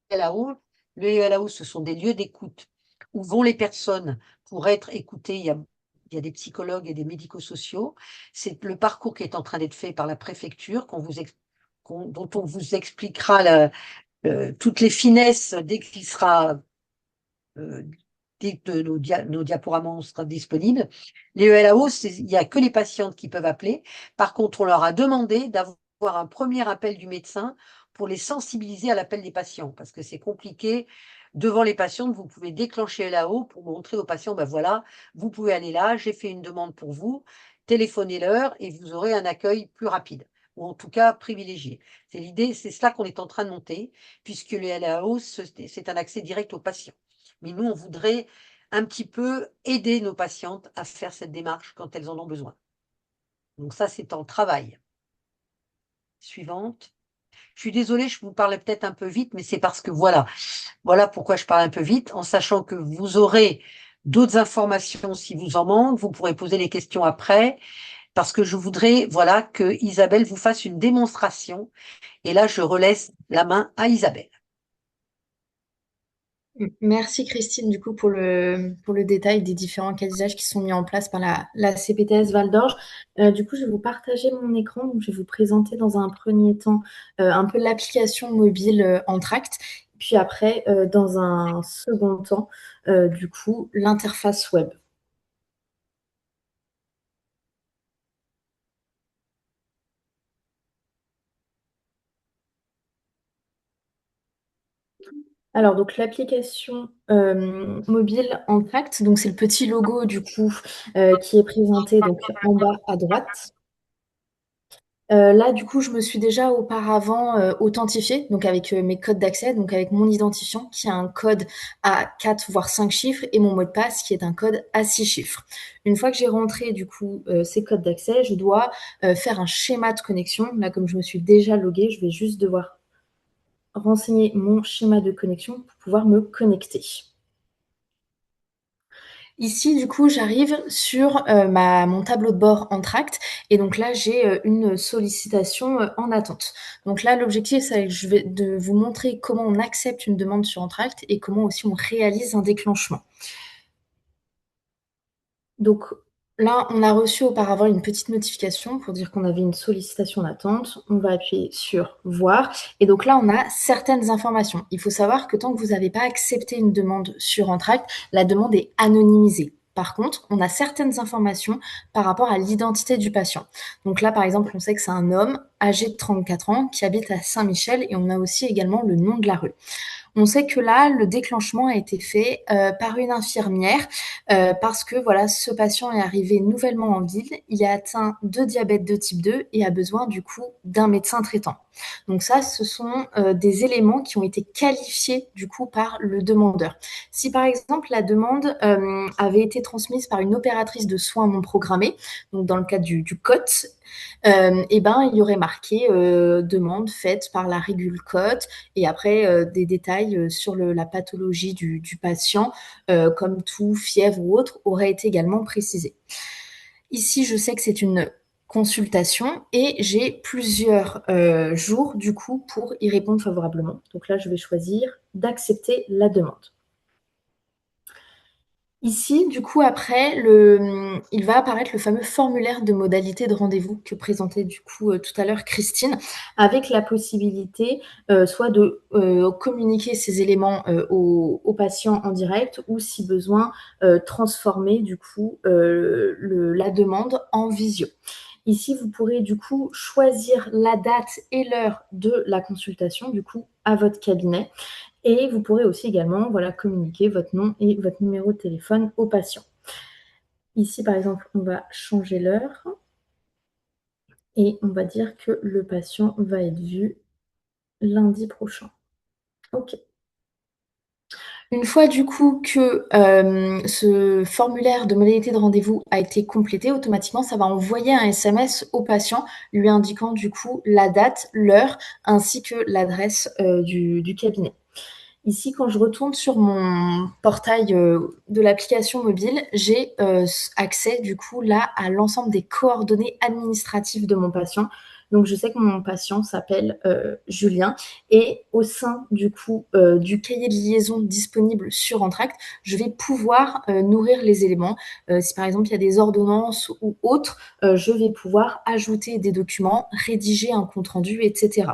ELAO. Le ELAO, ce sont des lieux d'écoute où vont les personnes pour être écoutées. Il y a des psychologues et des médico-sociaux. C'est le parcours qui est en train d'être fait par la préfecture, dont on vous expliquera toutes les finesses dès qu'il sera euh, dès que nos diaporamas seront disponibles. Les ELAO, il n'y a que les patientes qui peuvent appeler. Par contre, on leur a demandé d'avoir un premier appel du médecin pour les sensibiliser à l'appel des patients, parce que c'est compliqué. Devant les patientes, vous pouvez déclencher ELAO pour montrer aux patients, ben voilà, vous pouvez aller là, j'ai fait une demande pour vous, téléphonez-leur et vous aurez un accueil plus rapide, ou en tout cas privilégié. C'est l'idée, c'est cela qu'on est en train de monter, puisque le ELAO, c'est un accès direct aux patients. Mais nous, on voudrait un petit peu aider nos patientes à faire cette démarche quand elles en ont besoin. Donc ça, c'est en travail. Suivante. Je suis désolée, je vous parlais peut-être un peu vite, mais c'est parce que voilà pourquoi je parle un peu vite, en sachant que vous aurez d'autres informations si vous en manquent. Vous pourrez poser les questions après, parce que je voudrais, voilà, que Isabelle vous fasse une démonstration. Et là, je relaisse la main à Isabelle. Merci Christine du coup pour le détail des différents cas d'usage qui sont mis en place par la CPTS Val d'Orge. Du coup, je vais vous partager mon écran. Donc, je vais vous présenter dans un premier temps un peu l'application mobile Entracte. Puis après, dans un second temps, du coup, l'interface web. Alors, donc l'application mobile Entracte, donc c'est le petit logo du coup qui est présenté donc en bas à droite. Là, du coup, je me suis déjà auparavant authentifiée, donc avec mes codes d'accès, donc avec mon identifiant qui a un code à 4 voire 5 chiffres et mon mot de passe qui est un code à 6 chiffres. Une fois que j'ai rentré du coup ces codes d'accès, je dois faire un schéma de connexion. Là, comme je me suis déjà loguée, je vais juste devoir renseigner mon schéma de connexion pour pouvoir me connecter. Ici, du coup, j'arrive sur mon tableau de bord Entracte et donc là, j'ai une sollicitation en attente. Donc là, l'objectif, c'est que je vais de vous montrer comment on accepte une demande sur Entracte et comment aussi on réalise un déclenchement. Donc là, on a reçu auparavant une petite notification pour dire qu'on avait une sollicitation en attente. On va appuyer sur voir. Et donc là, on a certaines informations. Il faut savoir que tant que vous n'avez pas accepté une demande sur Entracte, la demande est anonymisée. Par contre, on a certaines informations par rapport à l'identité du patient. Donc là, par exemple, on sait que c'est un homme âgé de 34 ans qui habite à Saint-Michel et on a aussi également le nom de la rue. On sait que là, le déclenchement a été fait par une infirmière parce que voilà, ce patient est arrivé nouvellement en ville, il est atteint de diabète de type 2 et a besoin du coup d'un médecin traitant. Donc ça, ce sont des éléments qui ont été qualifiés du coup par le demandeur. Si par exemple la demande avait été transmise par une opératrice de soins non programmés, donc dans le cadre du COT, et ben il y aurait marqué demande faite par la régule COT et après des détails sur la pathologie du patient, comme toux, fièvre ou autre, auraient été également précisés. Ici, je sais que c'est une consultation et j'ai plusieurs jours du coup pour y répondre favorablement. Donc là, je vais choisir d'accepter la demande. Ici, du coup, après, il va apparaître le fameux formulaire de modalité de rendez-vous que présentait du coup tout à l'heure Christine, avec la possibilité soit de communiquer ces éléments au patient en direct ou, si besoin, transformer du coup la demande en visio. Ici, vous pourrez du coup choisir la date et l'heure de la consultation du coup à votre cabinet. Et vous pourrez aussi également communiquer votre nom et votre numéro de téléphone au patient. Ici, par exemple, on va changer l'heure et on va dire que le patient va être vu lundi prochain. OK. Une fois du coup que ce formulaire de modalité de rendez-vous a été complété, automatiquement, ça va envoyer un SMS au patient lui indiquant du coup la date, l'heure ainsi que l'adresse du cabinet. Ici, quand je retourne sur mon portail de l'application mobile, j'ai accès du coup là à l'ensemble des coordonnées administratives de mon patient. Donc, je sais que mon patient s'appelle Julien et au sein du coup du cahier de liaison disponible sur Entracte, je vais pouvoir nourrir les éléments. Si par exemple il y a des ordonnances ou autres, je vais pouvoir ajouter des documents, rédiger un compte rendu, etc.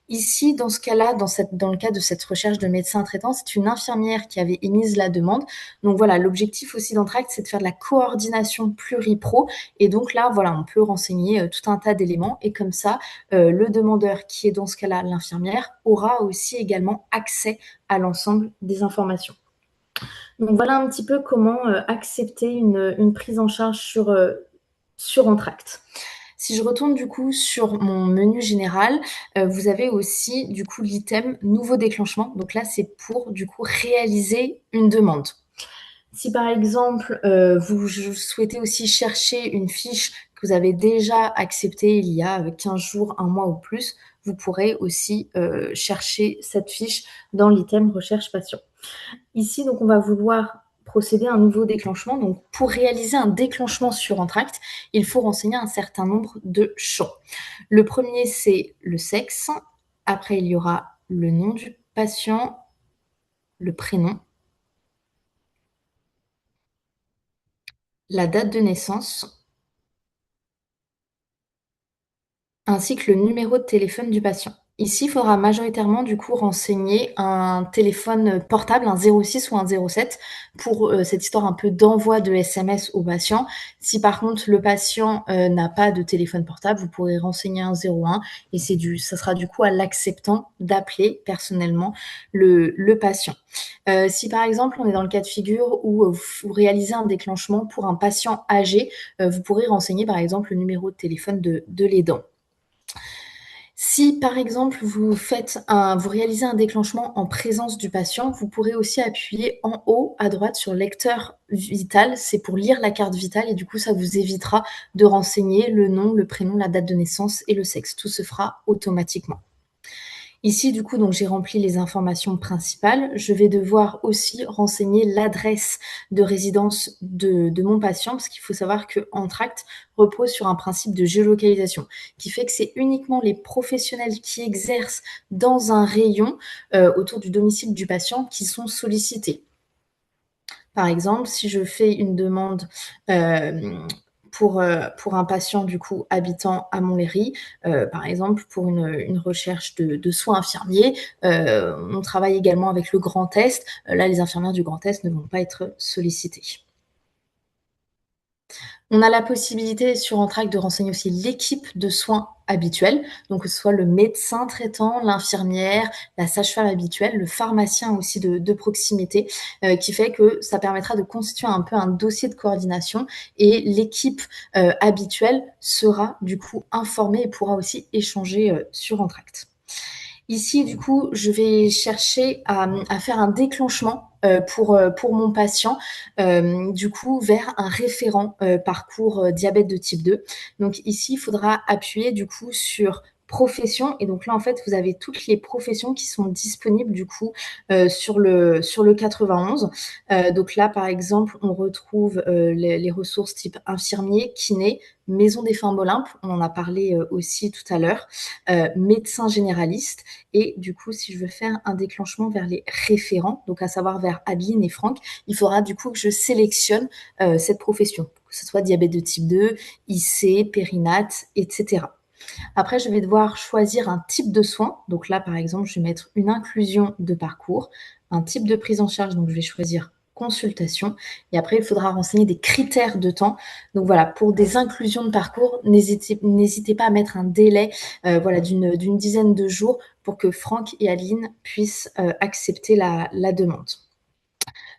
Ici, dans ce cas-là, dans le cas de cette recherche de médecin traitant, c'est une infirmière qui avait émise la demande. Donc voilà, l'objectif aussi d'Entracte, c'est de faire de la coordination pluripro. Et donc là, voilà, on peut renseigner tout un tas d'éléments. Et comme ça, le demandeur, qui est dans ce cas-là l'infirmière, aura aussi également accès à l'ensemble des informations. Donc voilà un petit peu comment accepter une prise en charge sur Entracte. Si je retourne du coup sur mon menu général, vous avez aussi du coup l'item nouveau déclenchement. Donc là, c'est pour du coup réaliser une demande. Si par exemple, vous souhaitez aussi chercher une fiche que vous avez déjà acceptée il y a 15 jours, un mois ou plus, vous pourrez aussi chercher cette fiche dans l'item recherche patient. Ici, donc, on va vouloir procéder à un nouveau déclenchement. Donc, pour réaliser un déclenchement sur Entracte, il faut renseigner un certain nombre de champs. Le premier, c'est le sexe. Après, il y aura le nom du patient, le prénom, la date de naissance, ainsi que le numéro de téléphone du patient. Ici, il faudra majoritairement du coup renseigner un téléphone portable, un 06 ou un 07 pour cette histoire un peu d'envoi de SMS au patient. Si par contre le patient n'a pas de téléphone portable, vous pourrez renseigner un 01 et ça sera du coup à l'acceptant d'appeler personnellement le patient. Si par exemple on est dans le cas de figure où vous réalisez un déclenchement pour un patient âgé, vous pourrez renseigner par exemple le numéro de téléphone de l'aidant. Si par exemple vous réalisez un déclenchement en présence du patient, vous pourrez aussi appuyer en haut à droite sur lecteur vital, c'est pour lire la carte vitale et du coup ça vous évitera de renseigner le nom, le prénom, la date de naissance et le sexe. Tout se fera automatiquement. Ici, du coup, donc j'ai rempli les informations principales. Je vais devoir aussi renseigner l'adresse de résidence de mon patient, parce qu'il faut savoir que Entracte repose sur un principe de géolocalisation, qui fait que c'est uniquement les professionnels qui exercent dans un rayon autour du domicile du patient qui sont sollicités. Par exemple, si je fais une demande pour un patient du coup habitant à Montlhéry, par exemple pour une recherche de soins infirmiers, on travaille également avec le Grand Est. Là, les infirmières du Grand Est ne vont pas être sollicitées. On a la possibilité sur Entract de renseigner aussi l'équipe de soins habituelle, donc que ce soit le médecin traitant, l'infirmière, la sage-femme habituelle, le pharmacien aussi de proximité, qui fait que ça permettra de constituer un peu un dossier de coordination et l'équipe habituelle sera du coup informée et pourra aussi échanger sur Entract. Ici, du coup, je vais chercher à faire un déclenchement pour mon patient, du coup, vers un référent parcours diabète de type 2. Donc ici, il faudra appuyer du coup sur profession. Et donc là, en fait, vous avez toutes les professions qui sont disponibles du coup sur le 91. Donc là, par exemple, on retrouve les ressources type infirmier, kiné, maison des femmes Olympe, on en a parlé aussi tout à l'heure, médecin généraliste. Et du coup, si je veux faire un déclenchement vers les référents, donc à savoir vers Adeline et Franck, il faudra du coup que je sélectionne cette profession, que ce soit diabète de type 2, IC, périnate, etc. Après, je vais devoir choisir un type de soin. Donc là, par exemple, je vais mettre une inclusion de parcours, un type de prise en charge. Donc, je vais choisir consultation. Et après, il faudra renseigner des critères de temps. Donc voilà, pour des inclusions de parcours, n'hésitez pas à mettre un délai voilà, d'une dizaine de jours pour que Franck et Aline puissent accepter la demande.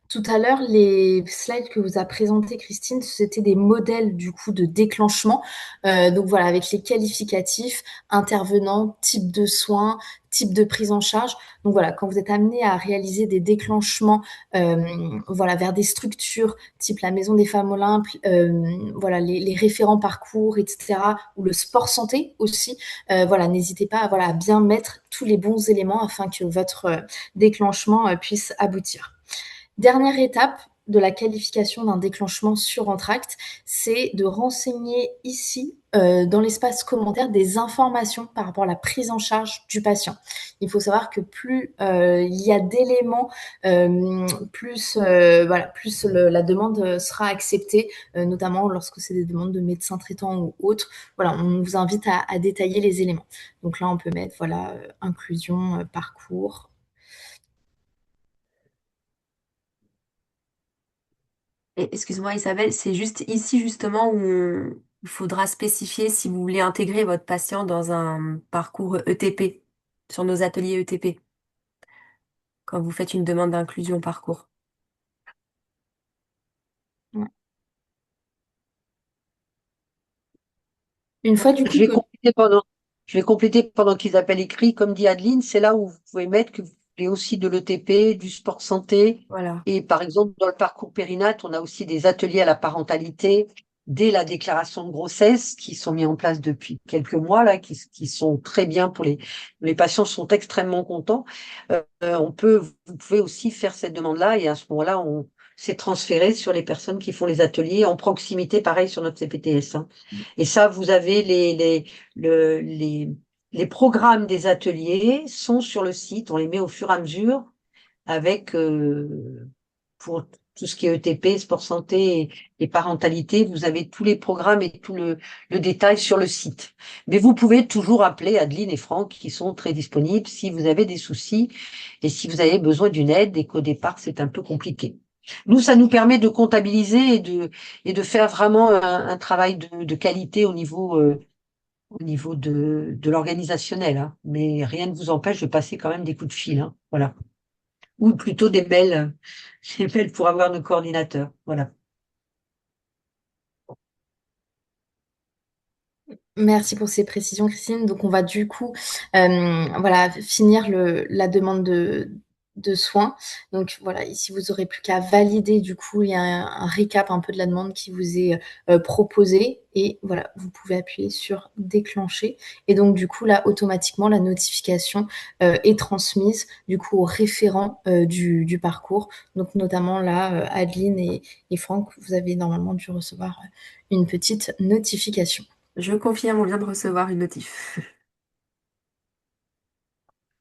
Tout à l'heure, les slides que vous a présentés Christine, c'était des modèles du coup de déclenchement. Donc voilà, avec les qualificatifs, intervenants, type de soins, type de prise en charge. Donc voilà, quand vous êtes amené à réaliser des déclenchements, voilà, vers des structures type la Maison des Femmes Olympe, voilà, les référents parcours, etc., ou le sport santé aussi. Voilà, n'hésitez pas, voilà, à bien mettre tous les bons éléments afin que votre déclenchement puisse aboutir. Dernière étape de la qualification d'un déclenchement sur Entracte, c'est de renseigner ici, dans l'espace commentaire, des informations par rapport à la prise en charge du patient. Il faut savoir que plus il y a d'éléments, plus voilà, plus la demande sera acceptée, notamment lorsque c'est des demandes de médecins traitants ou autres. Voilà, on vous invite à détailler les éléments. Donc là, on peut mettre voilà inclusion, parcours. Et excuse-moi Isabelle, c'est juste ici justement où il faudra spécifier si vous voulez intégrer votre patient dans un parcours ETP, sur nos ateliers ETP, quand vous faites une demande d'inclusion parcours. Ouais. Une fois du Je coup vais que compléter pendant, je vais compléter pendant qu'ils appellent écrit, comme dit Adeline, c'est là où vous pouvez mettre que vous voulez aussi de l'ETP, du sport santé. Voilà. Et par exemple, dans le parcours périnate, on a aussi des ateliers à la parentalité dès la déclaration de grossesse qui sont mis en place depuis quelques mois, là, qui sont très bien pour les patients sont extrêmement contents. Vous pouvez aussi faire cette demande-là et à ce moment-là, c'est transféré sur les personnes qui font les ateliers en proximité, pareil sur notre CPTS, hein. Et ça, vous avez le- les programmes des ateliers sont sur le site, on les met au fur et à mesure avec, pour tout ce qui est ETP, sport santé et parentalité, vous avez tous les programmes et tout le détail sur le site. Mais vous pouvez toujours appeler Adeline et Franck qui sont très disponibles si vous avez des soucis et si vous avez besoin d'une aide et qu'au départ c'est un peu compliqué. Nous, ça nous permet de comptabiliser et de faire vraiment un travail de qualité au niveau de l'organisationnel, hein. Mais rien ne vous empêche de passer quand même des coups de fil, hein. Voilà. Ou plutôt des mails pour avoir nos coordinateurs. Voilà. Merci pour ces précisions, Christine. Donc, on va du coup, voilà, finir la demande de soins. Donc voilà, ici vous aurez plus qu'à valider du coup, il y a un récap un peu de la demande qui vous est proposé et voilà, vous pouvez appuyer sur déclencher et donc du coup là automatiquement la notification est transmise du coup au référent du parcours. Donc notamment là, Adeline et Franck, vous avez normalement dû recevoir une petite notification. Je confirme, on vient de recevoir une notif.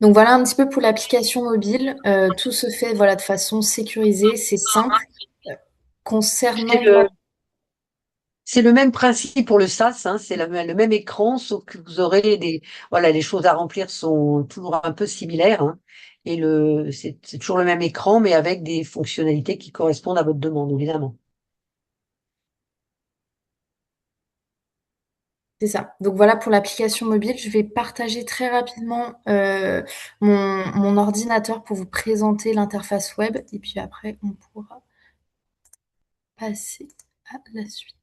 Donc voilà un petit peu pour l'application mobile. Tout se fait voilà, de façon sécurisée, c'est simple. C'est Concernant le, c'est le même principe pour le SAS, hein, c'est le même écran, sauf que vous aurez voilà, les choses à remplir sont toujours un peu similaires, hein, et c'est toujours le même écran, mais avec des fonctionnalités qui correspondent à votre demande, évidemment. c'est ça. Donc voilà pour l'application mobile. Je vais partager très rapidement mon ordinateur pour vous présenter l'interface web et puis après on pourra passer à la suite.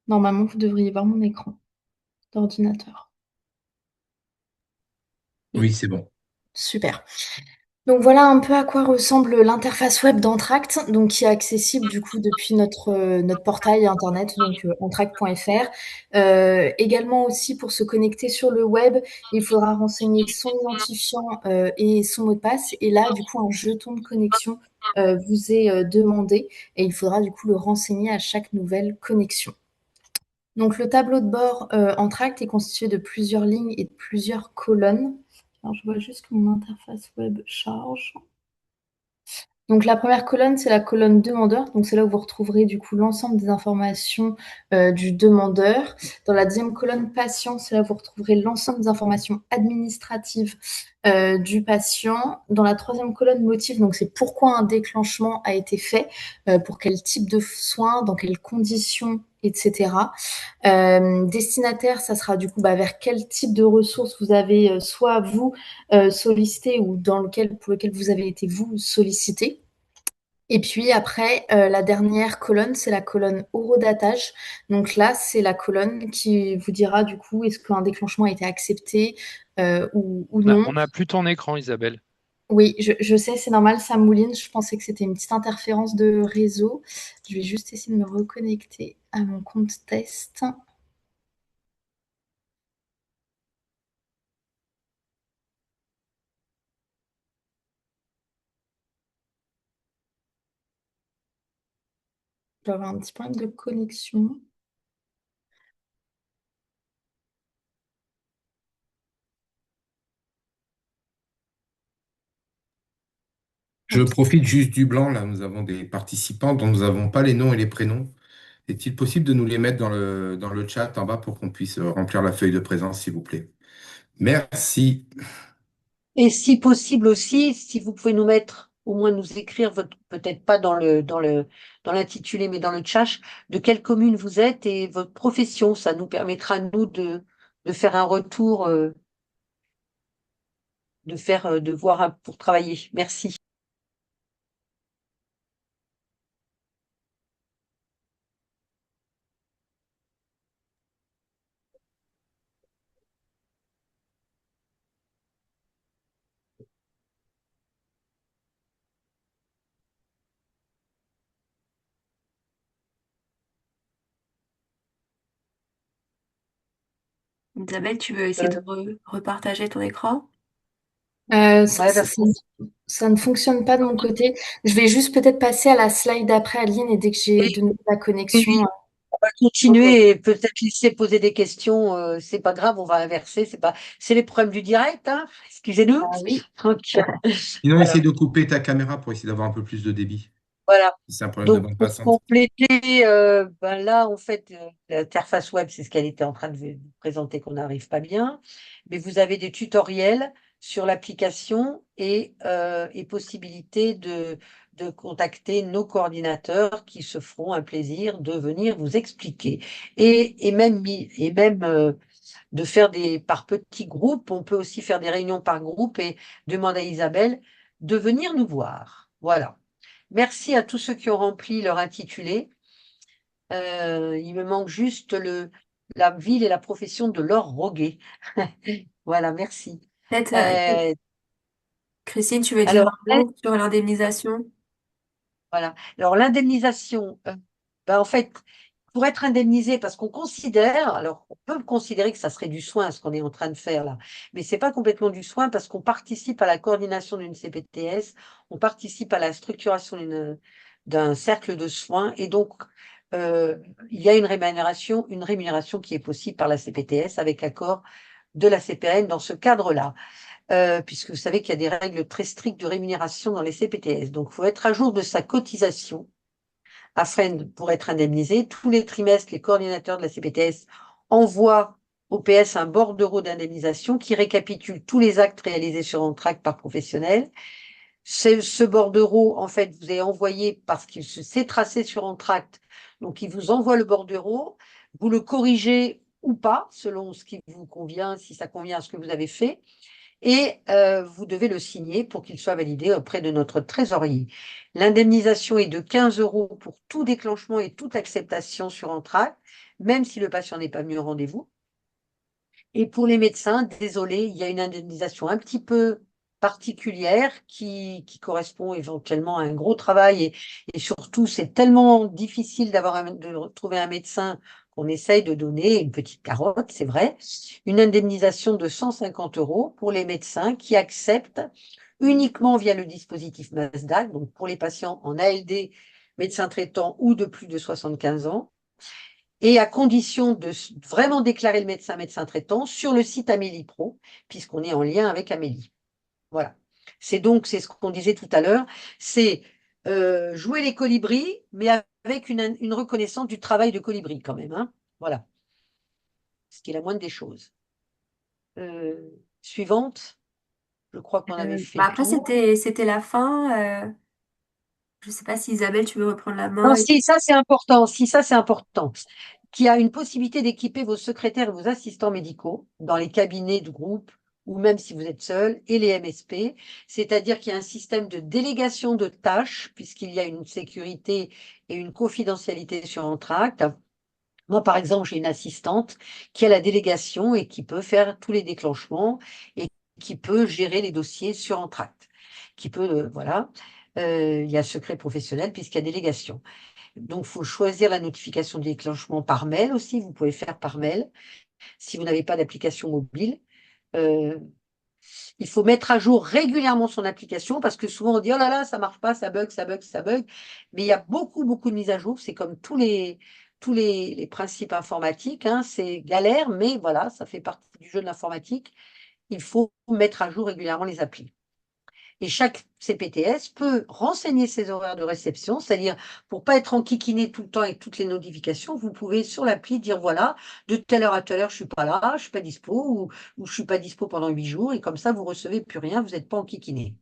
Normalement, vous devriez voir mon écran d'ordinateur. Oui, c'est bon. Super. Donc voilà un peu à quoi ressemble l'interface web d'Entracte, donc qui est accessible du coup depuis notre portail internet, donc entracte.fr. Également aussi pour se connecter sur le web, il faudra renseigner son identifiant et son mot de passe. Et là, du coup, un jeton de connexion vous est demandé et il faudra du coup le renseigner à chaque nouvelle connexion. Donc le tableau de bord Entracte est constitué de plusieurs lignes et de plusieurs colonnes. Alors je vois juste que mon interface web charge. Donc la première colonne, c'est la colonne demandeur. Donc c'est là où vous retrouverez du coup l'ensemble des informations du demandeur. Dans la deuxième colonne patient, c'est là où vous retrouverez l'ensemble des informations administratives du patient. Dans la troisième colonne motif, donc c'est pourquoi un déclenchement a été fait, pour quel type de soins, dans quelles conditions, etc. Destinataire, ça sera du coup vers quel type de ressources vous avez soit vous sollicité ou pour lequel vous avez été vous sollicité. Et puis après, la dernière colonne, c'est la colonne horodatage. Donc là, c'est la colonne qui vous dira du coup est-ce qu'un déclenchement a été accepté ou non. On a plus ton écran, Isabelle. Oui, je sais, c'est normal, ça mouline. Je pensais que c'était une petite interférence de réseau. Je vais juste essayer de me reconnecter à mon compte test. Je vais avoir un petit problème de connexion. Je Ok. profite juste du blanc, là. Nous avons des participants dont nous n'avons pas les noms et les prénoms. Est-il possible de nous les mettre dans le chat en bas pour qu'on puisse remplir la feuille de présence, s'il vous plaît? Merci. Et si possible aussi, si vous pouvez nous mettre, au moins nous écrire peut-être pas dans l'intitulé, mais dans le chat, de quelle commune vous êtes et votre profession, ça nous permettra, nous, de faire un retour, de voir pour travailler. Merci. Isabelle, tu veux essayer Euh, de repartager ton écran? Euh, ça, ouais, ça- parce ça ne ça ne fonctionne pas de mon côté. Je vais juste peut-être passer à la slide d'après, Adeline, et dès que j'ai de nouveau la connexion. oui, on va continuer et peut-être laisser poser des questions. C'est pas grave, on va inverser. C'est les problèmes du direct, hein. Excusez-nous. Ah oui. Donc, Sinon, voilà. essaye de couper ta caméra pour essayer d'avoir un peu plus de débit. Voilà. Si c'est un problème de Donc, bande pour passante. compléter, là, en fait, l'interface web, c'est ce qu'elle était en train de vous présenter qu'on n'arrive pas bien. Mais vous avez des tutoriels sur l'application et possibilité de contacter nos coordinateurs qui se feront un plaisir de venir vous expliquer. Et même de faire par petits groupes. On peut aussi faire des réunions par groupe et demander à Isabelle de venir nous voir. Voilà. Merci à tous ceux qui ont rempli leur intitulé. Il me manque juste la ville et la profession de leur Roguet. Voilà, merci. Peut-être, Euh, Christine, tu veux dire alors, un mot sur l'indemnisation? voilà. Alors, l'indemnisation, ben, en fait, pour être indemnisé, parce qu'on considère, alors on peut considérer que ça serait du soin, ce qu'on est en train de faire là, mais c'est pas complètement du soin parce qu'on participe à la coordination d'une CPTS, on participe à la structuration d'un cercle de soins, et donc euh, il y a une rémunération qui est possible par la CPTS avec accord de la CPN dans ce cadre-là. Puisque vous savez qu'il y a des règles très strictes de rémunération dans les CPTS. Donc, il faut être à jour de sa cotisation pour être indemnisé. Tous les trimestres, les coordinateurs de la CPTS envoient au PS un bordereau d'indemnisation qui récapitule tous les actes réalisés sur Entract par professionnel. Ce bordereau, en fait, vous est envoyé parce qu'il s'est tracé sur Entract. Donc, il vous envoie le bordereau. Vous le corrigez ou pas, selon ce qui vous convient, si ça convient à ce que vous avez fait. Et vous devez le signer pour qu'il soit validé auprès de notre trésorier. L'indemnisation est de 15 euros pour tout déclenchement et toute acceptation sur Entract, même si le patient n'est pas venu au rendez-vous. Et pour les médecins, désolé, il y a une indemnisation un petit peu particulière qui correspond éventuellement à un gros travail et surtout c'est tellement difficile de trouver un médecin qu'on essaye de donner une petite carotte, c'est vrai, une indemnisation de 150 euros pour les médecins qui acceptent uniquement via le dispositif MASDAC, donc pour les patients en ALD, médecin traitant ou de plus de 75 ans, et à condition de vraiment déclarer le médecin traitant sur le site Amélie Pro, puisqu'on est en lien avec Amélie. Voilà. C'est ce qu'on disait tout à l'heure, c'est jouer les colibris, mais avec une reconnaissance du travail de colibri quand même. Hein. Voilà. Ce qui est la moindre des choses. Suivante, je crois qu'on avait fait Bah le après, tour. c'était la fin. Je sais pas si Isabelle, tu veux reprendre la Non, main. si, ça c'est important, si, ça c'est important. Qui a une possibilité d'équiper vos secrétaires et vos assistants médicaux dans les cabinets de groupe ou même si vous êtes seul, et les MSP, c'est-à-dire qu'il y a un système de délégation de tâches, puisqu'il y a une sécurité et une confidentialité sur Entract. Moi, par exemple, j'ai une assistante qui a la délégation et qui peut faire tous les déclenchements et qui peut gérer les dossiers sur Entract. Qui peut, voilà. Il y a secret professionnel puisqu'il y a délégation. Donc, il faut choisir la notification de déclenchement par mail aussi. Vous pouvez faire par mail si vous n'avez pas d'application mobile. Euh, il faut mettre à jour régulièrement son application parce que souvent on dit oh là là, ça marche pas, ça bug, ça bug, ça bug. Mais il y a beaucoup, beaucoup de mises à jour. C'est comme tous les principes informatiques. Hein. C'est galère, mais voilà, ça fait partie du jeu de l'informatique. Il faut mettre à jour régulièrement les applis. Et chaque CPTS peut renseigner ses horaires de réception, c'est-à-dire pour pas être enquiquiné tout le temps avec toutes les notifications, vous pouvez sur l'appli dire voilà, de telle heure à telle heure, je suis pas là, je suis pas dispo, ou je suis pas dispo pendant 8 jours, et comme ça, vous recevez plus rien, vous n'êtes pas enquiquiné.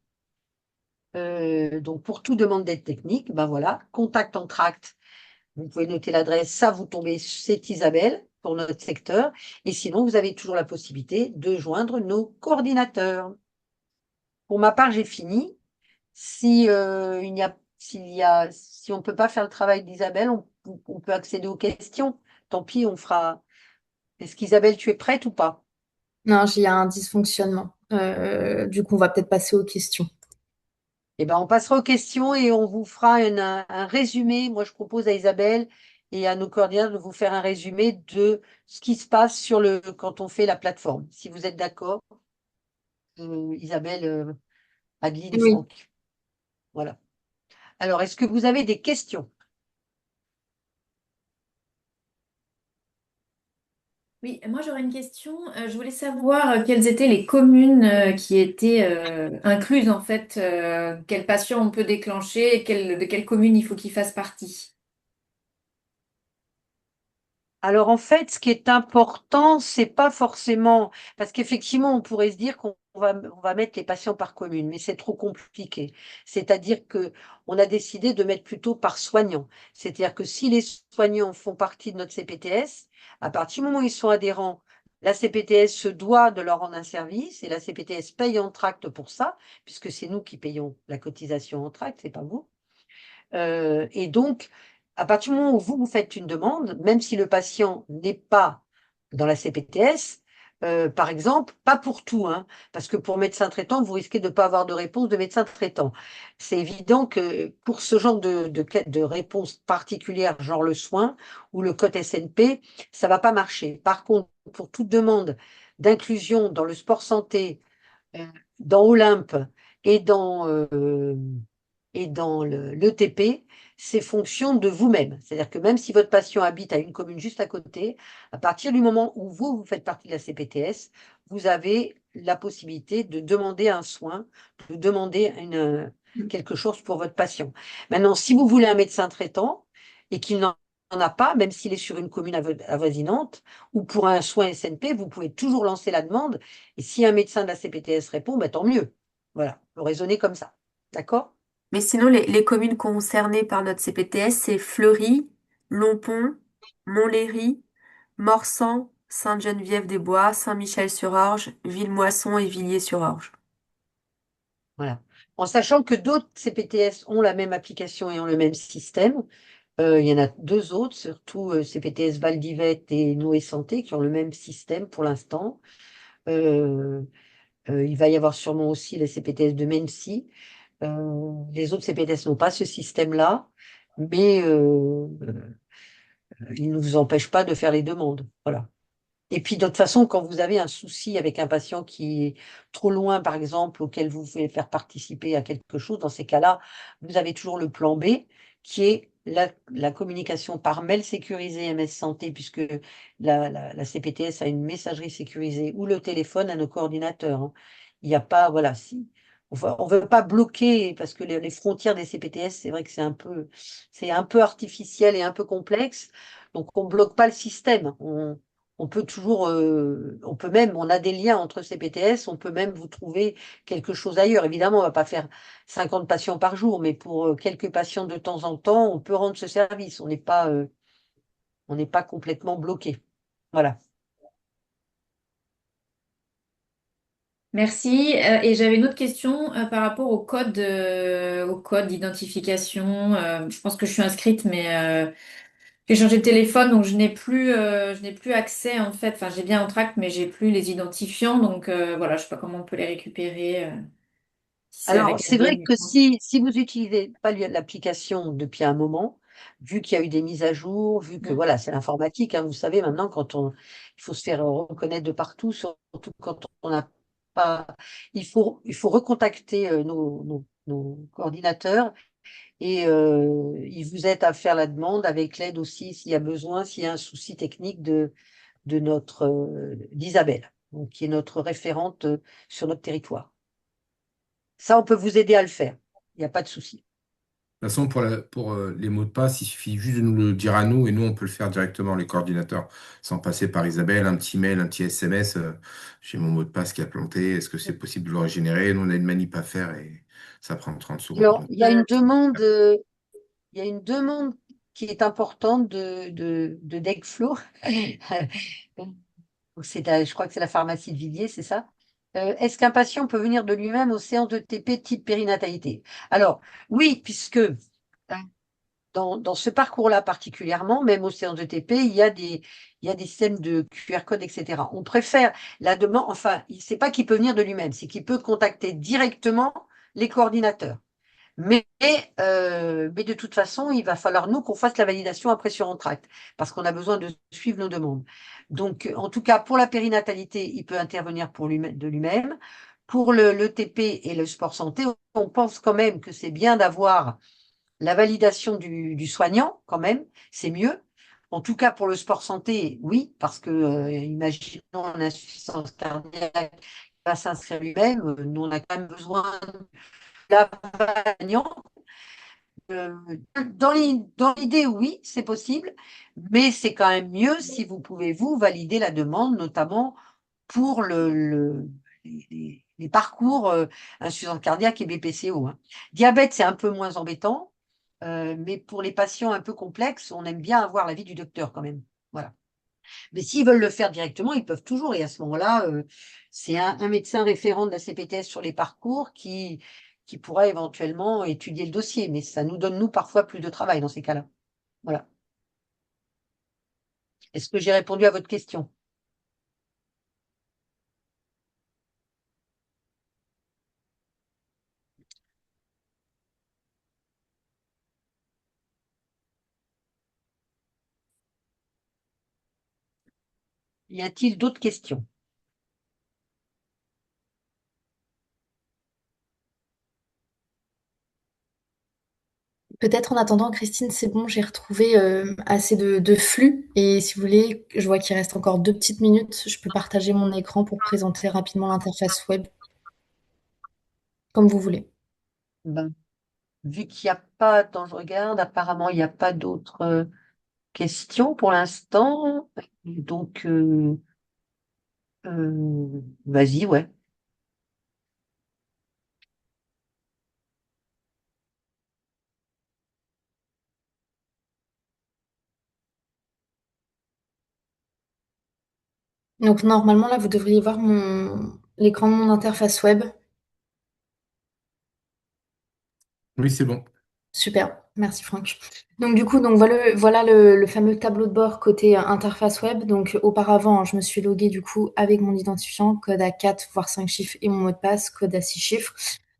Donc pour toute demande d'aide technique, ben voilà, contact en tract, vous pouvez noter l'adresse, ça vous tombez, c'est Isabelle pour notre secteur, et sinon vous avez toujours la possibilité de joindre nos coordinateurs. Pour ma part, j'ai fini. Si on ne peut pas faire le travail d'Isabelle, on peut accéder aux questions. Tant pis, on fera. Est-ce qu'Isabelle, tu es prête ou pas? Non, j'ai un dysfonctionnement. Du coup, on va peut-être passer aux questions. Eh ben, on passera aux questions et on vous fera un résumé. Moi, je propose à Isabelle et à nos coordinateurs de vous faire un résumé de ce qui se passe quand on fait la plateforme. Si vous êtes d'accord, Isabelle, Adeline et Oui. Franck. Voilà. Alors, est-ce que vous avez des questions? Oui, moi j'aurais une question. Je voulais savoir quelles étaient les communes qui étaient incluses en fait, quels patients on peut déclencher et de quelle commune il faut qu'ils fassent partie. Alors en fait, ce qui est important, c'est pas forcément parce qu'effectivement, on pourrait se dire qu'on va mettre les patients par commune, mais c'est trop compliqué. C'est-à-dire que on a décidé de mettre plutôt par soignant. C'est-à-dire que si les soignants font partie de notre CPTS, à partir du moment où ils sont adhérents, la CPTS se doit de leur rendre un service et la CPTS paye en tract pour ça, puisque c'est nous qui payons la cotisation en tract, c'est pas vous. Et donc, à partir du moment où vous faites une demande, même si le patient n'est pas dans la CPTS, par exemple, pas pour tout, hein, parce que pour médecin traitant, vous risquez de ne pas avoir de réponse de médecin traitant. C'est évident que pour ce genre de réponse particulière, genre le soin ou le code SNP, ça ne va pas marcher. Par contre, pour toute demande d'inclusion dans le sport santé, euh, dans Olympe et dans l'ETP, c'est fonction de vous-même. C'est-à-dire que même si votre patient habite à une commune juste à côté, à partir du moment où vous faites partie de la CPTS, vous avez la possibilité de demander un soin, de demander quelque chose pour votre patient. Maintenant, si vous voulez un médecin traitant et qu'il n'en a pas, même s'il est sur une commune avoisinante, ou pour un soin SNP, vous pouvez toujours lancer la demande. Et si un médecin de la CPTS répond, ben, tant mieux. Voilà, faut raisonner comme ça. D'accord? Mais sinon, les communes concernées par notre CPTS, c'est Fleury, Lompont, Montlhéry, Morsan, Sainte-Geneviève-des-Bois, Saint-Michel-sur-Orge, Villemoisson et Villiers-sur-Orge. Voilà. En sachant que d'autres CPTS ont la même application et ont le même système, il y en a deux autres, surtout CPTS Val d'Yvette et Noé Santé, qui ont le même système pour l'instant. Euh, il va y avoir sûrement aussi les CPTS de Mency. Les autres CPTS n'ont pas ce système-là, mais ils ne vous empêchent pas de faire les demandes. Voilà. Et puis, de toute façon, quand vous avez un souci avec un patient qui est trop loin, par exemple, auquel vous voulez faire participer à quelque chose, dans ces cas-là, vous avez toujours le plan B, qui est la communication par mail sécurisé MS Santé, puisque la CPTS a une messagerie sécurisée, ou le téléphone à nos coordinateurs, hein. Il n'y a pas, voilà, si. On ne veut pas bloquer, parce que les frontières des CPTS, c'est vrai que c'est un peu artificiel et un peu complexe. Donc, on ne bloque pas le système. On peut toujours, on a des liens entre ces BTS, on peut même vous trouver quelque chose ailleurs. Évidemment, on ne va pas faire 50 patients par jour, mais pour quelques patients de temps en temps, on peut rendre ce service. On n'est pas complètement bloqué. Voilà. Merci. Et j'avais une autre question par rapport au code d'identification. Je pense que je suis inscrite, mais j'ai changé de téléphone, donc je n'ai plus accès en fait. Enfin, j'ai bien un tract, mais j'ai plus les identifiants. Donc voilà, je sais pas comment on peut les récupérer. Si c'est Alors, avec la c'est vrai bonne. que si vous n'utilisez pas l'application depuis un moment, vu qu'il y a eu des mises à jour, vu que voilà, c'est l'informatique, hein, vous savez, maintenant, il faut se faire reconnaître de partout, surtout quand on n'a pas, il faut recontacter nos coordinateurs et ils vous aident à faire la demande avec l'aide aussi, s'il y a besoin, s'il y a un souci technique de notre, d'Isabelle, donc, qui est notre référente sur notre territoire. Ça, on peut vous aider à le faire. Il n'y a pas de souci. De toute façon, pour les mots de passe, il suffit juste de nous le dire à nous et nous, on peut le faire directement, les coordinateurs, sans passer par Isabelle, un petit mail, un petit SMS. J'ai mon mot de passe qui a planté. Est-ce que c'est possible de le régénérer? Nous, on a une manip à faire et ça prend 30 secondes. Alors, Donc, il y a une demande qui est importante de Degflow. Je crois que c'est la pharmacie de Villiers, c'est ça? Est-ce qu'un patient peut venir de lui-même aux séances de TP type périnatalité? Alors, oui, puisque dans ce parcours-là particulièrement, même aux séances de TP, il y a des systèmes de QR code, etc. On préfère la demande, enfin, c'est pas qu'il peut venir de lui-même, c'est qu'il peut contacter directement les coordinateurs. Mais de toute façon, il va falloir nous qu'on fasse la validation après sur Entracte, parce qu'on a besoin de suivre nos demandes. Donc, en tout cas, pour la périnatalité, il peut intervenir de lui-même. Pour le TP et le sport santé, on pense quand même que c'est bien d'avoir la validation du soignant, quand même, c'est mieux. En tout cas, pour le sport santé, oui, parce que, imaginons une insuffisance cardiaque, il va s'inscrire lui-même, nous, on a quand même besoin de l'accompagnant. Euh, dans l'idée, oui, c'est possible, mais c'est quand même mieux si vous pouvez, vous, valider la demande, notamment pour les parcours insuffisance cardiaque et BPCO, hein. Diabète, c'est un peu moins embêtant, mais pour les patients un peu complexes, on aime bien avoir l'avis du docteur quand même. Voilà. Mais s'ils veulent le faire directement, ils peuvent toujours. Et à ce moment-là, c'est un médecin référent de la CPTS sur les parcours qui pourra éventuellement étudier le dossier. Mais ça nous donne, nous, parfois plus de travail dans ces cas-là. Voilà. Est-ce que j'ai répondu à votre question? Y a-t-il d'autres questions? Peut-être en attendant, Christine, c'est bon, j'ai retrouvé assez de flux. Et si vous voulez, je vois qu'il reste encore 2 petites minutes. Je peux partager mon écran pour présenter rapidement l'interface web, comme vous voulez. Ben, vu qu'il n'y a pas, attends, je regarde, apparemment, il n'y a pas d'autres questions pour l'instant. Donc, vas-y, ouais. Donc normalement, là, vous devriez voir l'écran de mon interface web. Oui, c'est bon. Super, merci Franck. Donc du coup, donc voilà le fameux tableau de bord côté interface web. Donc auparavant, je me suis loguée du coup avec mon identifiant, code à 4 voire 5 chiffres et mon mot de passe, code à 6 chiffres.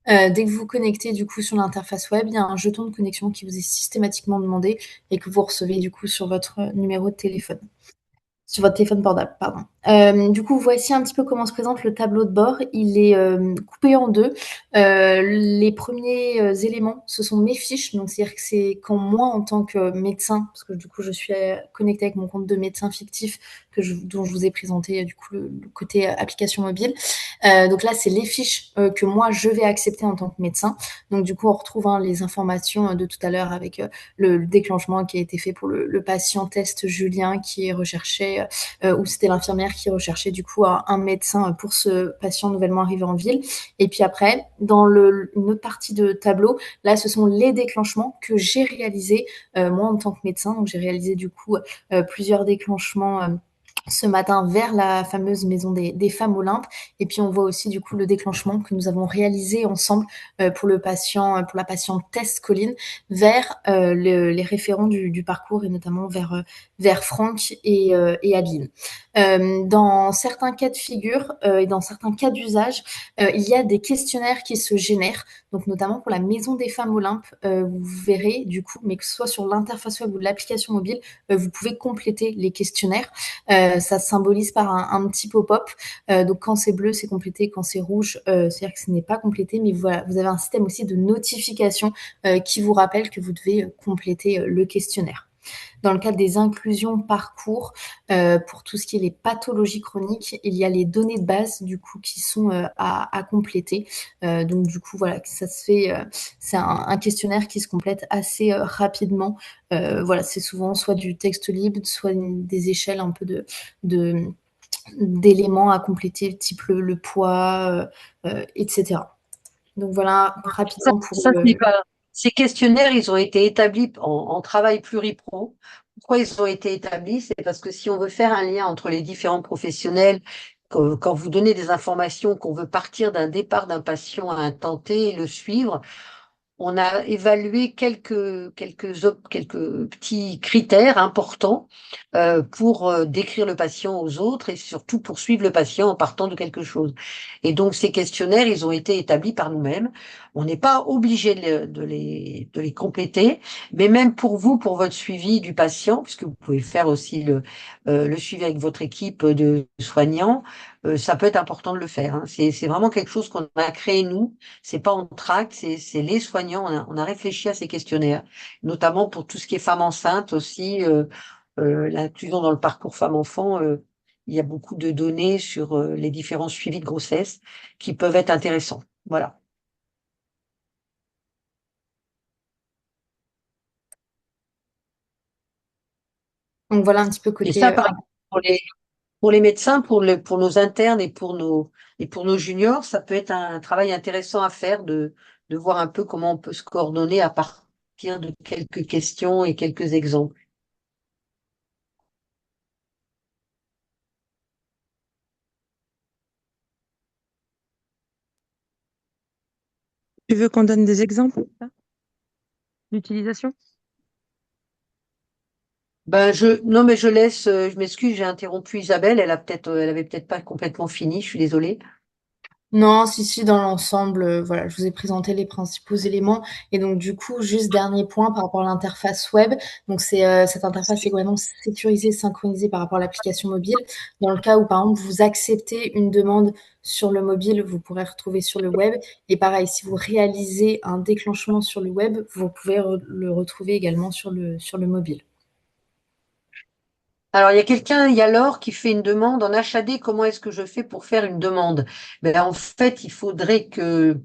Dès que vous vous connectez du coup sur l'interface web, il y a un jeton de connexion qui vous est systématiquement demandé et que vous recevez du coup sur votre numéro de téléphone. Sur votre téléphone portable, pardon. Du coup, voici un petit peu comment se présente le tableau de bord. Il est coupé en deux. Les premiers éléments, ce sont mes fiches. Donc, c'est-à-dire que c'est quand moi, en tant que médecin, parce que du coup, je suis connectée avec mon compte de médecin fictif dont je vous ai présenté du coup le côté application mobile. Donc là, c'est les fiches que moi, je vais accepter en tant que médecin. Donc, du coup, on retrouve les informations de tout à l'heure avec le déclenchement qui a été fait pour le patient test Julien qui est recherché, où c'était l'infirmière qui recherchait du coup un médecin pour ce patient nouvellement arrivé en ville. Et puis après, dans une autre partie de tableau, là, ce sont les déclenchements que j'ai réalisés moi en tant que médecin. Donc, j'ai réalisé du coup plusieurs déclenchements. Ce matin vers la fameuse maison des femmes Olympe. Et puis on voit aussi du coup le déclenchement que nous avons réalisé ensemble pour le patient, pour la patiente Tess Colline, vers les référents du parcours et notamment vers Franck et Adeline. Dans certains cas de figure et dans certains cas d'usage, il y a des questionnaires qui se génèrent. Donc notamment pour la maison des femmes Olympe, vous verrez du coup, mais que ce soit sur l'interface web ou l'application mobile, vous pouvez compléter les questionnaires. Ça se symbolise par un petit pop-up. Donc quand c'est bleu, c'est complété. Quand c'est rouge, c'est-à-dire que ce n'est pas complété. Mais voilà, vous avez un système aussi de notification qui vous rappelle que vous devez compléter le questionnaire. Dans le cadre des inclusions parcours, pour tout ce qui est les pathologies chroniques, il y a les données de base du coup qui sont à compléter. Donc du coup voilà, ça se fait, c'est un questionnaire qui se complète assez rapidement. Voilà, c'est souvent soit du texte libre, soit des échelles un peu de d'éléments à compléter, type le poids, etc. Donc voilà Ça, rapidement pour ça, ce n'est pas. Ces questionnaires, ils ont été établis en travail pluripro. Pourquoi ils ont été établis? C'est parce que si on veut faire un lien entre les différents professionnels, quand vous donnez des informations, qu'on veut partir d'un départ d'un patient à un temps T et le suivre, on a évalué quelques petits critères importants pour décrire le patient aux autres et surtout pour suivre le patient en partant de quelque chose. Et donc ces questionnaires, ils ont été établis par nous-mêmes. On n'est pas obligé de les compléter, mais même pour vous, pour votre suivi du patient, puisque vous pouvez faire aussi le suivi avec votre équipe de soignants, ça peut être important de le faire, hein. C'est vraiment quelque chose qu'on a créé nous. C'est pas en tract, c'est les soignants. On a réfléchi à ces questionnaires, notamment pour tout ce qui est femmes enceintes aussi, l'inclusion dans le parcours femme-enfant. Il y a beaucoup de données sur les différents suivis de grossesse qui peuvent être intéressants. Voilà. donc voilà un petit peu Et côté ça, par exemple, pour les médecins, pour nos internes et pour nos juniors, ça peut être un travail intéressant à faire de voir un peu comment on peut se coordonner à partir de quelques questions et quelques exemples. Tu veux qu'on donne des exemples d'utilisation? Ben non mais je laisse, je m'excuse, j'ai interrompu Isabelle, elle avait peut-être pas complètement fini, je suis désolée. Non, si, si, dans l'ensemble, voilà, je vous ai présenté les principaux éléments. Et donc, du coup, juste dernier point par rapport à l'interface web. Donc, cette interface est vraiment sécurisée, synchronisée par rapport à l'application mobile. Dans le cas où, par exemple, vous acceptez une demande sur le mobile, vous pourrez retrouver sur le web. Et pareil, si vous réalisez un déclenchement sur le web, vous pouvez le retrouver également sur le mobile. Alors, il y a Laure qui fait une demande en HAD. Comment est-ce que je fais pour faire une demande? Ben, en fait, il faudrait que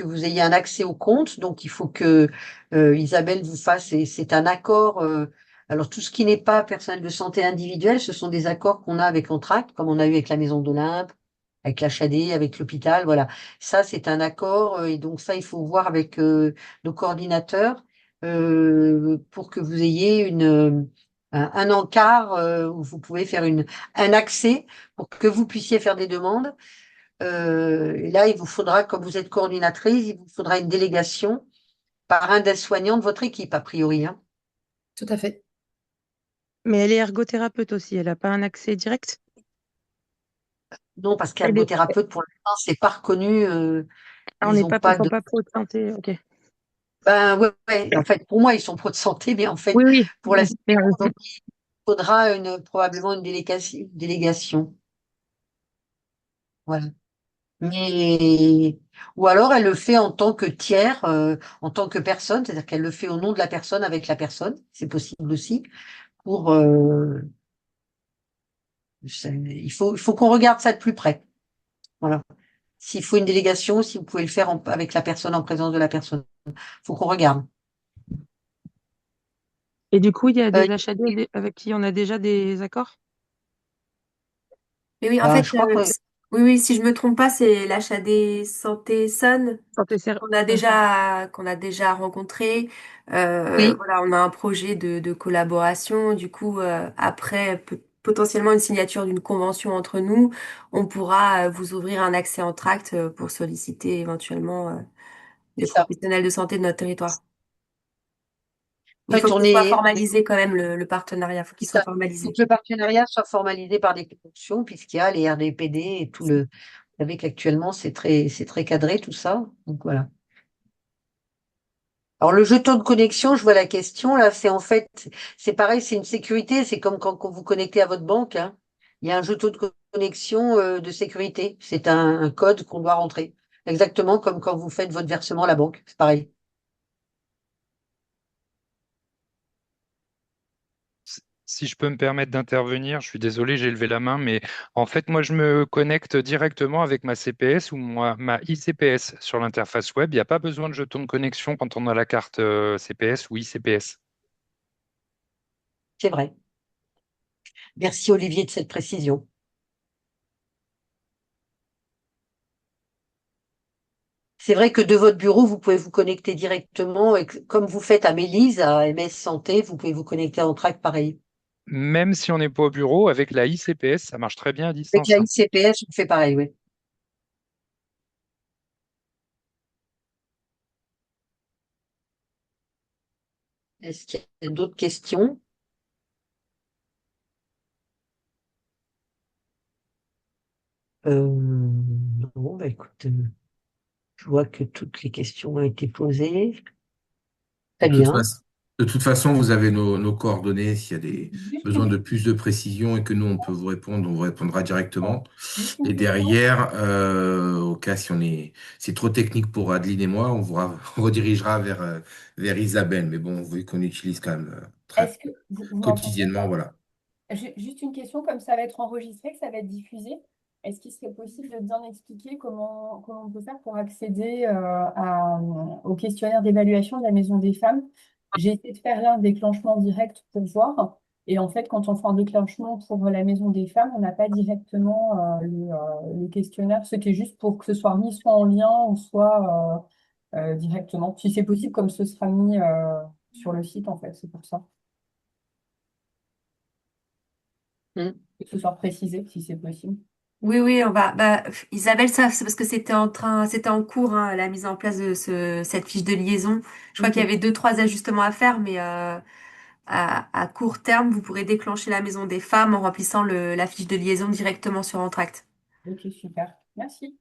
vous ayez un accès au compte. Donc, il faut que Isabelle vous fasse, et c'est un accord. Alors, tout ce qui n'est pas personnel de santé individuel, ce sont des accords qu'on a avec Entract, comme on a eu avec la Maison d'Olympe, avec l'HAD, avec l'hôpital. Voilà. Ça, c'est un accord. Et donc, ça, il faut voir avec nos coordinateurs pour que vous ayez un encart où vous pouvez faire un accès pour que vous puissiez faire des demandes. Et là, il vous faudra, comme vous êtes coordinatrice, il vous faudra une délégation par un des soignants de votre équipe, a priori, hein. Tout à fait. Mais elle est ergothérapeute aussi, elle n'a pas un accès direct. Non, parce Elle est... qu'ergothérapeute, pour l'instant, c'est pas reconnu. Ah, on Ils n'est ont pas, pas ils sont de. pas pro de santé, ok. Ben ouais, ouais. En fait, pour moi, ils sont pro de santé, mais en fait, Oui, oui. pour la Mais, donc, il faudra probablement une délégation. Voilà. Mais ou alors elle le fait en tant que tiers, en tant que personne, c'est-à-dire qu'elle le fait au nom de la personne avec la personne, c'est possible aussi. Pour il faut qu'on regarde ça de plus près. Voilà. S'il faut une délégation, si vous pouvez le faire avec la personne en présence de la personne, faut qu'on regarde. et du coup, il y a Euh, des HAD avec qui on a déjà des accords? Mais oui, en bah, fait, je crois que oui, oui, si je me trompe pas, c'est l'achat des Santé Sun Santé ouais. qu'on a déjà rencontré. oui, Voilà, on a un projet de collaboration. Du coup, après potentiellement une signature d'une convention entre nous, on pourra vous ouvrir un accès en tract pour solliciter éventuellement c'est des ça. professionnels de santé de notre territoire. En Il faut fait, que ce soit formalisé quand même le partenariat. Il faut qu'il c'est soit ça. Il faut formalisé. que le partenariat soit formalisé par des conventions, puisqu'il y a les RDPD et tout le. Vous savez qu'actuellement, c'est très cadré tout ça. Donc voilà. Alors le jeton de connexion, je vois la question là, c'est en fait, c'est pareil, c'est une sécurité, c'est comme quand vous connectez à votre banque, hein. Il y a un jeton de connexion de sécurité, c'est un code qu'on doit rentrer, exactement comme quand vous faites votre versement à la banque, c'est pareil. Si je peux me permettre d'intervenir, je suis désolé, j'ai levé la main, mais en fait, moi, je me connecte directement avec ma CPS ou ma ICPS sur l'interface web. Il n'y a pas besoin de jeton de connexion quand on a la carte CPS ou ICPS. C'est vrai. Merci Olivier de cette précision. C'est vrai que de votre bureau, vous pouvez vous connecter directement, et comme vous faites à Mélise, à MS Santé, vous pouvez vous connecter en track pareil. Même si on n'est pas au bureau, avec la ICPS, ça marche très bien à Avec distance, la hein. ICPS, on fait pareil, oui. Est-ce qu'il y a d'autres questions? Non, bah écoute, je vois que toutes les questions ont été posées. De Très toute bien. façon, de toute façon, vous avez nos coordonnées. S'il y a des besoins de plus de précision et que nous, on peut vous répondre, on vous répondra directement. Et derrière, au cas si c'est trop technique pour Adeline et moi, on vous redirigera vers Isabelle. Mais bon, vu qu'on utilise quand même très Est-ce que vous m'entendez? quotidiennement, voilà. Juste une question, comme ça va être enregistré, que ça va être diffusé, est-ce qu'il serait possible de bien expliquer comment on peut faire pour accéder au questionnaire d'évaluation de la Maison des femmes? J'ai essayé de faire là un déclenchement direct pour voir. Et en fait, quand on fait un déclenchement pour la Maison des femmes, on n'a pas directement le questionnaire. C'était juste pour que ce soit mis soit en lien ou soit directement. Si c'est possible, comme ce sera mis sur le site, en fait, c'est pour ça. Mm. Que ce soit précisé, si c'est possible. Oui, oui, on va. Bah, Isabelle, ça, c'est parce que c'était en cours, hein, la mise en place de cette fiche de liaison. Je crois qu'il y Ok, avait deux, trois ajustements à faire, mais à court terme, vous pourrez déclencher la maison des femmes en remplissant la fiche de liaison directement sur Entract. ok, super. Merci.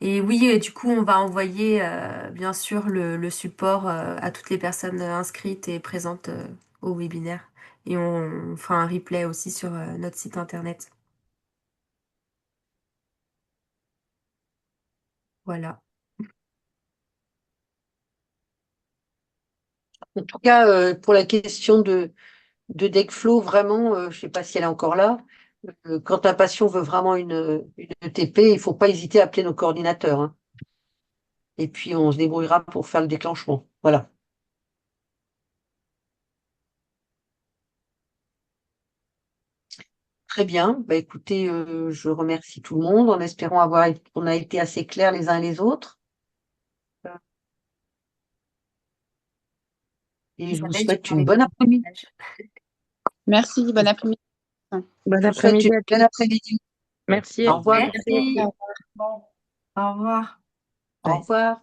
Et oui, et du coup, on va envoyer bien sûr le support à toutes les personnes inscrites et présentes au webinaire. Et on fera un replay aussi sur notre site internet. Voilà. En tout cas, pour la question de Deckflow, vraiment, je ne sais pas si elle est encore là. Quand un patient veut vraiment une ETP, il ne faut pas hésiter à appeler nos coordinateurs, hein. Et puis, on se débrouillera pour faire le déclenchement. Voilà. Très bien. Bah, écoutez, je remercie tout le monde en espérant qu'on a été assez clairs les uns les autres. Et je vous Isabelle, tu souhaite peux une arrêter bonne ton après-midi. message. Merci, bon après-midi. Bon Je vous souhaite après-midi une à bonne tous. après-midi. Merci. Au revoir. Merci. Bon, au revoir. Au revoir.